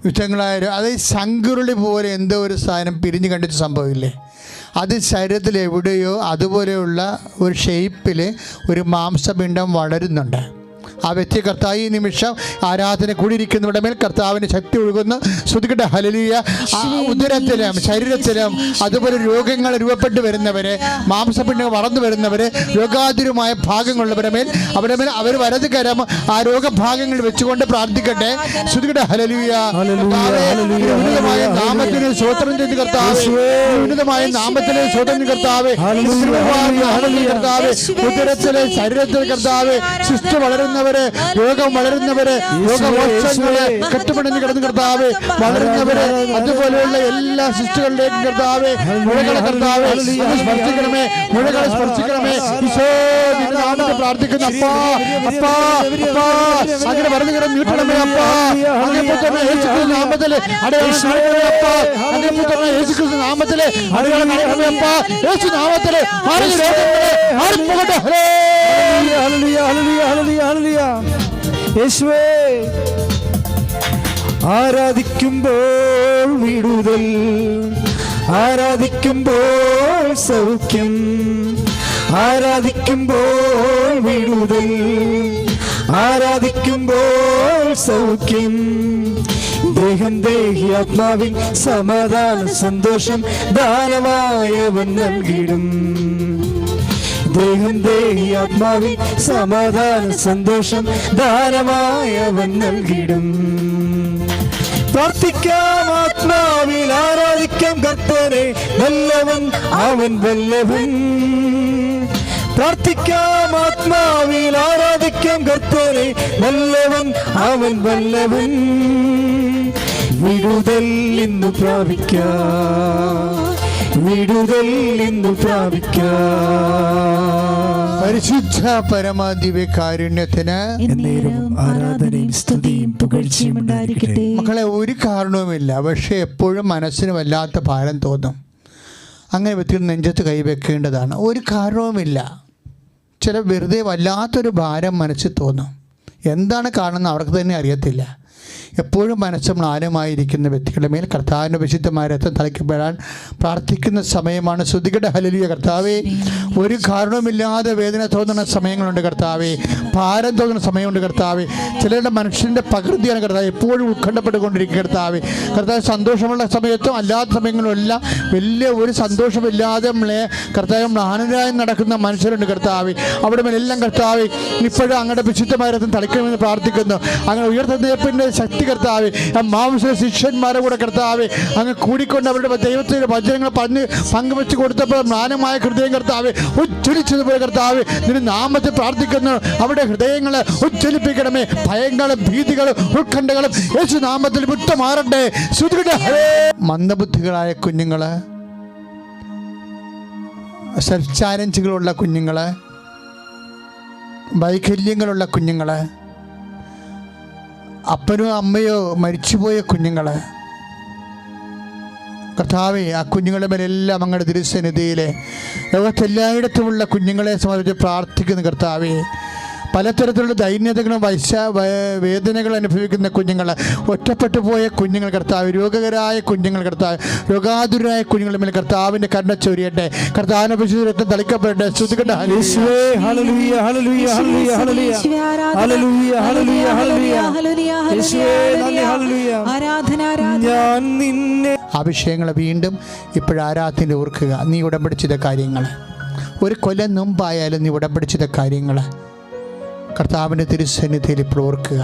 യുദ്ധങ്ങളായ അത് ശങ്കുരുളി പോലെ എന്തോ ഒരു സാധനം പിരിഞ്ഞു കണ്ടിട്ട് സംഭവമില്ലേ, അത് ശരീരത്തിൽ എവിടെയോ അതുപോലെയുള്ള ഒരു ഷേപ്പിൽ ഒരു മാംസപിണ്ഡം വളരുന്നുണ്ട്. ആ വ്യക്തി കർത്താവ് ഈ നിമിഷം ആരാധന കൂടിയിരിക്കുന്നവരുടെ മേൽ കർത്താവിൻ്റെ ശക്തി ഒഴുകുന്നു. ശ്രുതികട്ടെ ഹല്ലേലൂയ. ഉദരത്തിലും ശരീരത്തിലും അതുപോലെ രോഗങ്ങൾ രൂപപ്പെട്ടു വരുന്നവരെ, മാംസപിണ്ഡങ്ങൾ വളർന്നു വരുന്നവരെ, രോഗാതുരമായ ഭാഗങ്ങളുള്ളവരുടെ മേൽ അവരുടെ മേൽ അവർ വലത് കരം ആ രോഗഭാഗങ്ങൾ വെച്ചുകൊണ്ട് പ്രാർത്ഥിക്കട്ടെ. ശ്രുതികട്ടെ ഹല്ലേലൂയ. ഉന്നതമായ നാമത്തിന് സ്തോത്രം ചെയ്ത് കർത്താവേ, ഉന്നതമായ നാമത്തിന് സ്തോത്രം ചെയ്ത് കർത്താവേ. കർത്താവേ, ഉദരത്തിലെ ശരീരത്തിലെ കർത്താവേ ശിഷ്ട വളരുന്നവര്, രോഗം വളരുന്നവര്, രോഗമോക്ഷങ്ങള് കെട്ടുപിടിഞ്ഞ് കിടന്ന് കർത്താവേ വളരുന്നവര്, അതുപോലെയുള്ള എല്ലാ ശിഷ്ടുകളിലേക്കും കർത്താവേ മുഴകളെ കർത്താവേ സ്പർശിക്കണമേ, മുഴകളെ സ്പർശിക്കണമേ. ഈശോ നിന്റെ നാമത്തിൽ പ്രാർത്ഥിക്കുന്നു. അപ്പാ അപ്പാ അപ്പാ അങ്ങനെ പറഞ്ഞു കിടന്ന് നീട്ടണമേ അപ്പാ. അങ്ങനെ പുത്രനെ യേശുക്രിസ്തു നാമത്തില് അടയാളം കാണിക്കണമേ അപ്പാ. അങ്ങനെ പുത്രനെ യേശുക്രിസ്തു നാമത്തില് അടയാളം കാണിക്കണമേ അപ്പാ. യേശു നാമത്തില് മാറിയ രോഗങ്ങളെ മാറിപ്പോകട്ടെ. യേശുവേ, ആരാധിക്കുമ്പോൾ വിടുതൽ, ആരാധിക്കുമ്പോൾ സൗഖ്യം, ആരാധിക്കുമ്പോൾ വിടുതൽ, ആരാധിക്കുമ്പോൾ സൗഖ്യം. ദേഹം ദേഹി ആത്മാവിൻ സമാധാന സന്തോഷം ദാനമായവൻ നൽകിടും. ദേഹം ദേഹി ആത്മാവിൽ സമാധാന സന്തോഷം ദാനമായവൻ നൽകിടും. പ്രാർത്ഥിക്കാം ആത്മാവിൽ, ആരാധിക്കാം കർത്തനെ, വല്ലവൻ അവൻ വല്ലവൻ. പ്രാർത്ഥിക്കാം ആത്മാവിൽ, ആരാധിക്കാം കർത്തനെ, വല്ലവൻ അവൻ വല്ലവൻ. വിടുതൽ ഇന്നു പ്രാപിക്കാം, വിടുതൽ ഇന്നു പ്രാപിക്കാം. പരിശുദ്ധ പരമാദിവ്യ കാരുണ്യത്തിന് ആരാധനയും സ്തുതിയും പുകഴ്ചയും ഉണ്ടായിരിക്കട്ടെ. മക്കളെ, ഒരു കാരണവുമില്ല, പക്ഷേ എപ്പോഴും മനസ്സിന് വല്ലാത്ത ഭാരം തോന്നും. അങ്ങനെ വ്യക്തികൾ നെഞ്ചത്ത് കൈവെക്കേണ്ടതാണ്. ഒരു കാരണവുമില്ല, ചില വെറുതെ വല്ലാത്തൊരു ഭാരം മനസ്സിൽ തോന്നും. എന്താണ് കാണുന്നത് അവർക്ക് തന്നെ അറിയത്തില്ല. എപ്പോഴും മനസ്സ് മ്ലാനമായിരിക്കുന്ന വ്യക്തികളുടെ മേൽ കർത്താവിൻ്റെ വിശുദ്ധമായ രക്തം തളിക്കപ്പെടാൻ പ്രാർത്ഥിക്കുന്ന സമയമാണ്. ശ്രുതികട്ടെ ഹല്ലേലൂയ. കർത്താവേ, ഒരു കാരണവുമില്ലാതെ വേദന തോന്നുന്ന സമയങ്ങളുണ്ട് കർത്താവേ, ഭാരം തോന്നുന്ന സമയമുണ്ട് കർത്താവേ. ചിലരുടെ മനുഷ്യൻ്റെ പ്രകൃതിയാണ് കർത്താവ്, എപ്പോഴും ഉത്കണ്ഠപ്പെട്ടുകൊണ്ടിരിക്കുക കർത്താവേ. കർത്താവ് സന്തോഷമുള്ള സമയത്തും അല്ലാത്ത സമയങ്ങളിലും എല്ലാം വലിയ ഒരു സന്തോഷമില്ലാതെ കർത്താവ് മ്ലാനരായി നടക്കുന്ന മനുഷ്യരുണ്ട് കർത്താവേ. അവിടെ മേലെല്ലാം കർത്താവേ ഇപ്പോഴും അങ്ങയുടെ വിശുദ്ധമായ രക്തം തളിക്കണമെന്ന് പ്രാർത്ഥിക്കുന്നു. അങ്ങനെ ഉയർത്തുന്നതിൻ്റെ ശക്തി കർത്താവേ, മാംസ ശിഷ്യന്മാരെ കൂടെ കർത്താവേ അങ്ങ് കൂടിക്കൊണ്ട് അവരുടെ ദൈവത്തിൻ്റെ വചനങ്ങൾ പങ്കുവെച്ച് കൊടുത്തപ്പോൾ മ്ലാനമായ ഹൃദയം കർത്താവേ ഉജ്ജ്വലിച്ചതുപോലെ കർത്താവേ നിന്റെ നാമത്തെ പ്രാർത്ഥിക്കുന്നു. അവിടെ ഹൃദയങ്ങളെ ഉജ്ജ്വലിപ്പിക്കണമേ. ഭയങ്ങളും ഭീതികളും ഉത്കണ്ഠകളും യേശു നാമത്തിൽ വിട്ടുമാറട്ടെ. മന്ദബുദ്ധികളായ കുഞ്ഞുങ്ങള്, സെൽഫ് ചാലഞ്ചുകളുള്ള കുഞ്ഞുങ്ങള്, വൈകല്യങ്ങളുള്ള കുഞ്ഞുങ്ങള്, അപ്പനോ അമ്മയോ മരിച്ചുപോയ കുഞ്ഞുങ്ങൾ കർത്താവേ, ആ കുഞ്ഞുങ്ങളുടെ മേലെല്ലാം അങ്ങയുടെ തിരുസന്നിധിയിലെ ലോകത്തെല്ലായിടത്തുമുള്ള കുഞ്ഞുങ്ങളെ സംബന്ധിച്ച് പ്രാർത്ഥിക്കുന്നു കർത്താവേ. പലതരത്തിലുള്ള ദൈന്യതകളും വേദനകളും അനുഭവിക്കുന്ന കുഞ്ഞുങ്ങൾ, ഒറ്റപ്പെട്ടു പോയ കുഞ്ഞുങ്ങൾ കർത്താവ്, രോഗകരായ കുഞ്ഞുങ്ങൾ കർത്താവ്, രോഗാതുരായ കുഞ്ഞുങ്ങളുടെ മേൽ കർത്താവിൻ്റെ കരുണ ചൊരിയട്ടെ. കർത്താവിനെ രക്തം തളിക്കപ്പെടട്ടെ. സ്തുതിക്കട്ടെ. ആ വിഷയങ്ങൾ വീണ്ടും ഇപ്പോഴാരാധന ഓർക്കുക. നീ ഉടമ്പടി ചെയ്ത കാര്യങ്ങൾ, ഒരു കൊല്ലം മുമ്പായാലും നീ ഉടമ്പടി ചെയ്ത കാര്യങ്ങൾ കർത്താവിൻ്റെ തിരുസന്നിധിയിൽ ഇപ്പോൾ ഓർക്കുക.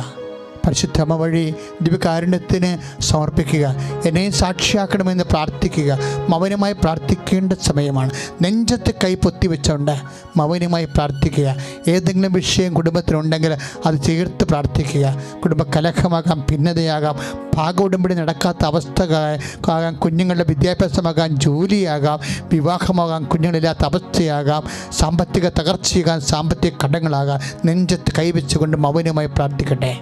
പരിശുദ്ധമ വഴി ദിവ്യകാരുണ്യത്തിന് സമർപ്പിക്കുക. എന്നെയും സാക്ഷിയാക്കണമെന്ന് പ്രാർത്ഥിക്കുക. മൗനമായി പ്രാർത്ഥിക്കേണ്ട സമയമാണ്. നെഞ്ചത്ത് കൈ പൊത്തി വെച്ചുകൊണ്ട് മൗനമായി പ്രാർത്ഥിക്കുക. ഏതെങ്കിലും വിഷയം കുടുംബത്തിനുണ്ടെങ്കിൽ അത് ചേർത്ത് പ്രാർത്ഥിക്കുക. കുടുംബ കലഹമാകാം, ഭിന്നതയാകാം, ഭാഗ ഉടമ്പടി നടക്കാത്ത അവസ്ഥയാകാം, കുഞ്ഞുങ്ങളുടെ വിദ്യാഭ്യാസമാകാം, ജോലിയാകാം, വിവാഹമാകാം, കുഞ്ഞുങ്ങളില്ലാത്ത അവസ്ഥയാകാം, സാമ്പത്തിക തകർച്ചയാകാം, സാമ്പത്തിക കടങ്ങളാകാം. നെഞ്ചത്ത് കൈവച്ചുകൊണ്ട് മൗനമായി പ്രാർത്ഥിക്കട്ടെ.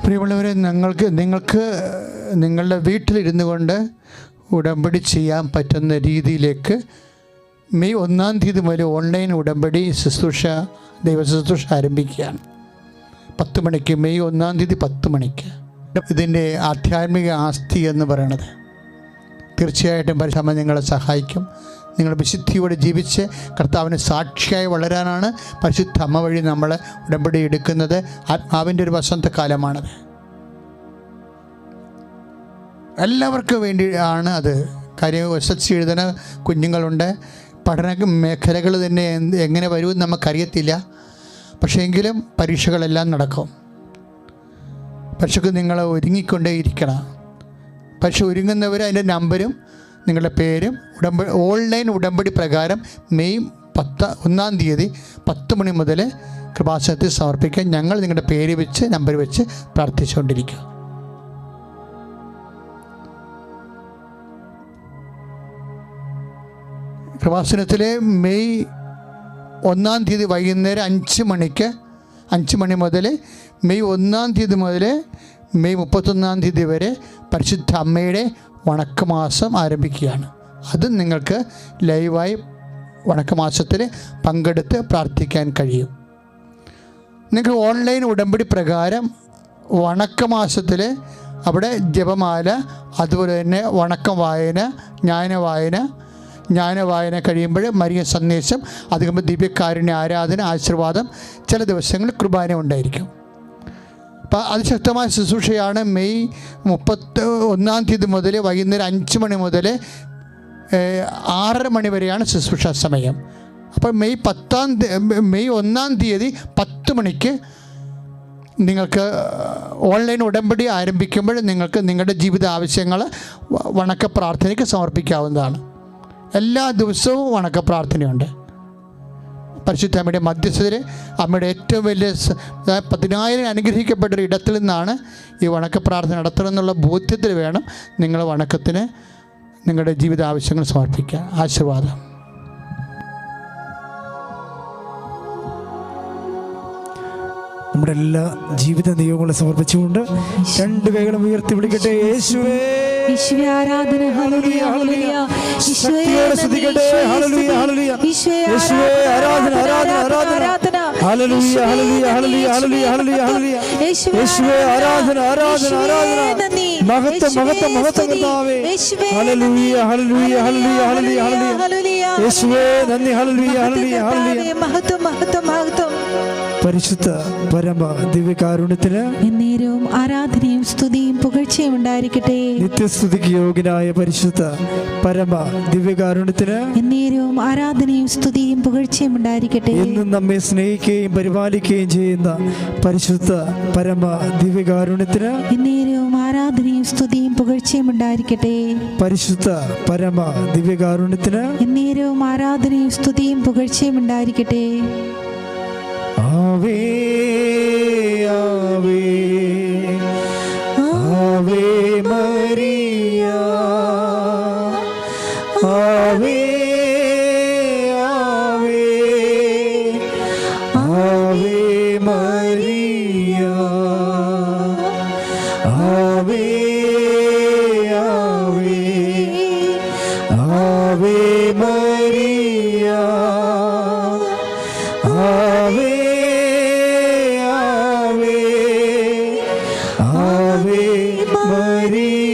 പ്രിയമുള്ളവരെ, നിങ്ങൾക്ക് നിങ്ങളുടെ വീട്ടിലിരുന്നു കൊണ്ട് ഉടമ്പടി ചെയ്യാൻ പറ്റുന്ന രീതിയിലേക്ക് മെയ് 1 തീയതി മുതൽ ഓൺലൈൻ ഉടമ്പടി ശുശ്രൂഷ, ദൈവ ശുശ്രൂഷ ആരംഭിക്കുകയാണ്. 10 മണിക്ക്, മെയ് 1 തീയതി 10 മണിക്ക്. ഇതിൻ്റെ ആധ്യാത്മിക ആസ്തി എന്ന് പറയണത് തീർച്ചയായിട്ടും പരിശ്രമം നിങ്ങളെ സഹായിക്കും. നിങ്ങൾ വിശുദ്ധിയോടെ ജീവിച്ച് കർത്താവിന് സാക്ഷിയായി വളരാനാണ് പരിശുദ്ധ അമ്മ വഴി നമ്മൾ ഉടമ്പടി എടുക്കുന്നത്. ആത്മാവിൻ്റെ ഒരു വസന്തകാലമാണത്. എല്ലാവർക്കും വേണ്ടി ആണ് അത്. കാര്യം SSC എഴുതുന്ന കുഞ്ഞുങ്ങളുണ്ട്. പഠന മേഖലകൾ തന്നെ എങ്ങനെ വരുമെന്ന് നമുക്കറിയത്തില്ല. പക്ഷേ എങ്കിലും പരീക്ഷകളെല്ലാം നടക്കും. പരീക്ഷയ്ക്ക് നിങ്ങൾ ഒരുങ്ങിക്കൊണ്ടേയിരിക്കണം. പക്ഷെ ഒരുങ്ങുന്നവർ അതിൻ്റെ നമ്പരും നിങ്ങളുടെ പേരും ഓൺലൈൻ ഉടമ്പടി പ്രകാരം മെയ് 1 തീയതി 10 മണി മുതൽ കൃപാസനത്തിൽ സമർപ്പിക്കാൻ ഞങ്ങൾ നിങ്ങളുടെ പേര് വെച്ച് നമ്പർ വെച്ച് പ്രാർത്ഥിച്ചുകൊണ്ടിരിക്കുക. കൃപാസനത്തിലെ മെയ് 1 തീയതി വൈകുന്നേരം 5 മണി മുതൽ മെയ് 1 തീയതി മുതൽ മെയ് 31 തീയതി വരെ പരിശുദ്ധ അമ്മയുടെ വണക്കമാസം ആരംഭിക്കുകയാണ്. അതും നിങ്ങൾക്ക് ലൈവായി വണക്കമാസത്തിൽ പങ്കെടുത്ത് പ്രാർത്ഥിക്കാൻ കഴിയും. നിങ്ങൾക്ക് ഓൺലൈൻ ഉടമ്പടി പ്രകാരം വണക്കമാസത്തിൽ അവിടെ ജപമാല, അതുപോലെ തന്നെ വണക്കം വായന, ജ്ഞാനവായന കഴിയുമ്പോൾ മരിയ സന്ദേശം, അതുകൊണ്ട് ദിവ്യകാരുണ്യ ആരാധന, ആശീർവാദം, ചില ദിവസങ്ങളിൽ കുർബാന ഉണ്ടായിരിക്കും. അപ്പോൾ അതിശക്തമായ ശുശ്രൂഷയാണ്. മെയ് 31 തീയതി മുതൽ വൈകുന്നേരം 5 മണി മുതൽ 6:30 മണി വരെയാണ് ശുശ്രൂഷ സമയം. അപ്പോൾ മെയ് 1 തീയതി 10 മണിക്ക് നിങ്ങൾക്ക് ഓൺലൈൻ ഉടമ്പടി ആരംഭിക്കുമ്പോൾ നിങ്ങൾക്ക് നിങ്ങളുടെ ജീവിത ആവശ്യങ്ങൾ വണക്ക പ്രാർത്ഥനയ്ക്ക് സമർപ്പിക്കാവുന്നതാണ്. എല്ലാ ദിവസവും വണക്ക പ്രാർത്ഥനയുണ്ട്. പരിശുദ്ധ അമ്മയുടെ മധ്യസ്ഥതയിൽ അമ്മയുടെ ഏറ്റവും വലിയ 10,000 അനുഗ്രഹിക്കപ്പെട്ടൊരു ഇടത്തിൽ നിന്നാണ് ഈ വണക്ക പ്രാർത്ഥന നടത്തണമെന്നുള്ള ബോധ്യത്തിൽ വേണം നിങ്ങൾ വണക്കത്തിന് നിങ്ങളുടെ ജീവിത ആവശ്യങ്ങൾ സമർപ്പിക്കുക. ആശീർവാദം. നമ്മുടെ എല്ലാ ജീവിത നിയോഗങ്ങളും സമർപ്പിച്ചുകൊണ്ട് 2 കൈകളും ഉയർത്തി വിളിക്കട്ടെ. യേശുവേ, ഈശോയെ ആരാധന. ഹല്ലേലൂയ, ഹല്ലേലൂയ. ഈശോയെ സ്തുതിക്കട്ടെ. ഹല്ലേലൂയ, ഹല്ലേലൂയ. ഈശോയെ ആരാധന, ആരാധന, ആരാധന. ഹല്ലേലൂയ, ഹല്ലേലൂയ, ഹല്ലേലൂയ, ഹല്ലേലൂയ, ഹല്ലേലൂയ, ഹല്ലേലൂയ. യേശുവേ ആരാധന, ആരാധന, ആരാധന. മഹത്വം, മഹത്വം, മഹത്വം കർത്താവേ. ഹല്ലേലൂയ, ഹല്ലേലൂയ, ഹല്ലേലൂയ, ഹല്ലേലൂയ, ഹല്ലേലൂയ. യേശുവേ നന്ദി. ഹല്ലേലൂയ, ഹല്ലേലൂയ, ഹല്ലേലൂയ. മഹത്വം, മഹത്വം, മഹത്വം. പരിശുദ്ധ പരമ ദിവ്യകാരുണ്യത്തിന് എന്നേരവും ആരാധനയും സ്തുതിയും പുകഴ്ചയും ഉണ്ടായിരിക്കട്ടെ. നിത്യസ്തുതിക്ക് യോഗ്യനായ പരിശുദ്ധ പരമ ദിവ്യകാരുണ്യത്തിന് എന്നേരവും ആരാധനയും സ്തുതിയും പുകഴ്ചയും ഉണ്ടായിരിക്കട്ടെ. എന്നും നമ്മെ സ്നേഹിക്കുകയും പരിപാലിക്കുകയും ചെയ്യുന്ന പരിശുദ്ധ പരമ ദിവ്യകാരുണ്യത്തിന് എന്നേരവും ആരാധനയും സ്തുതിയും പുകഴ്ചയും ഉണ്ടായിരിക്കട്ടെ. പരിശുദ്ധ പരമ ദിവ്യകാരുണ്യത്തിന് എന്നേരവും ആരാധനയും സ്തുതിയും പുകഴ്ചയും ഉണ്ടായിരിക്കട്ടെ. ആവേ ആവേ ആവേ മരിയ, ആവേ ആവേ ആവേ മരിയ, ആവേ ആവേ ആവേ മരിയ, ആവേ ആവേ ആവേ മരിയ.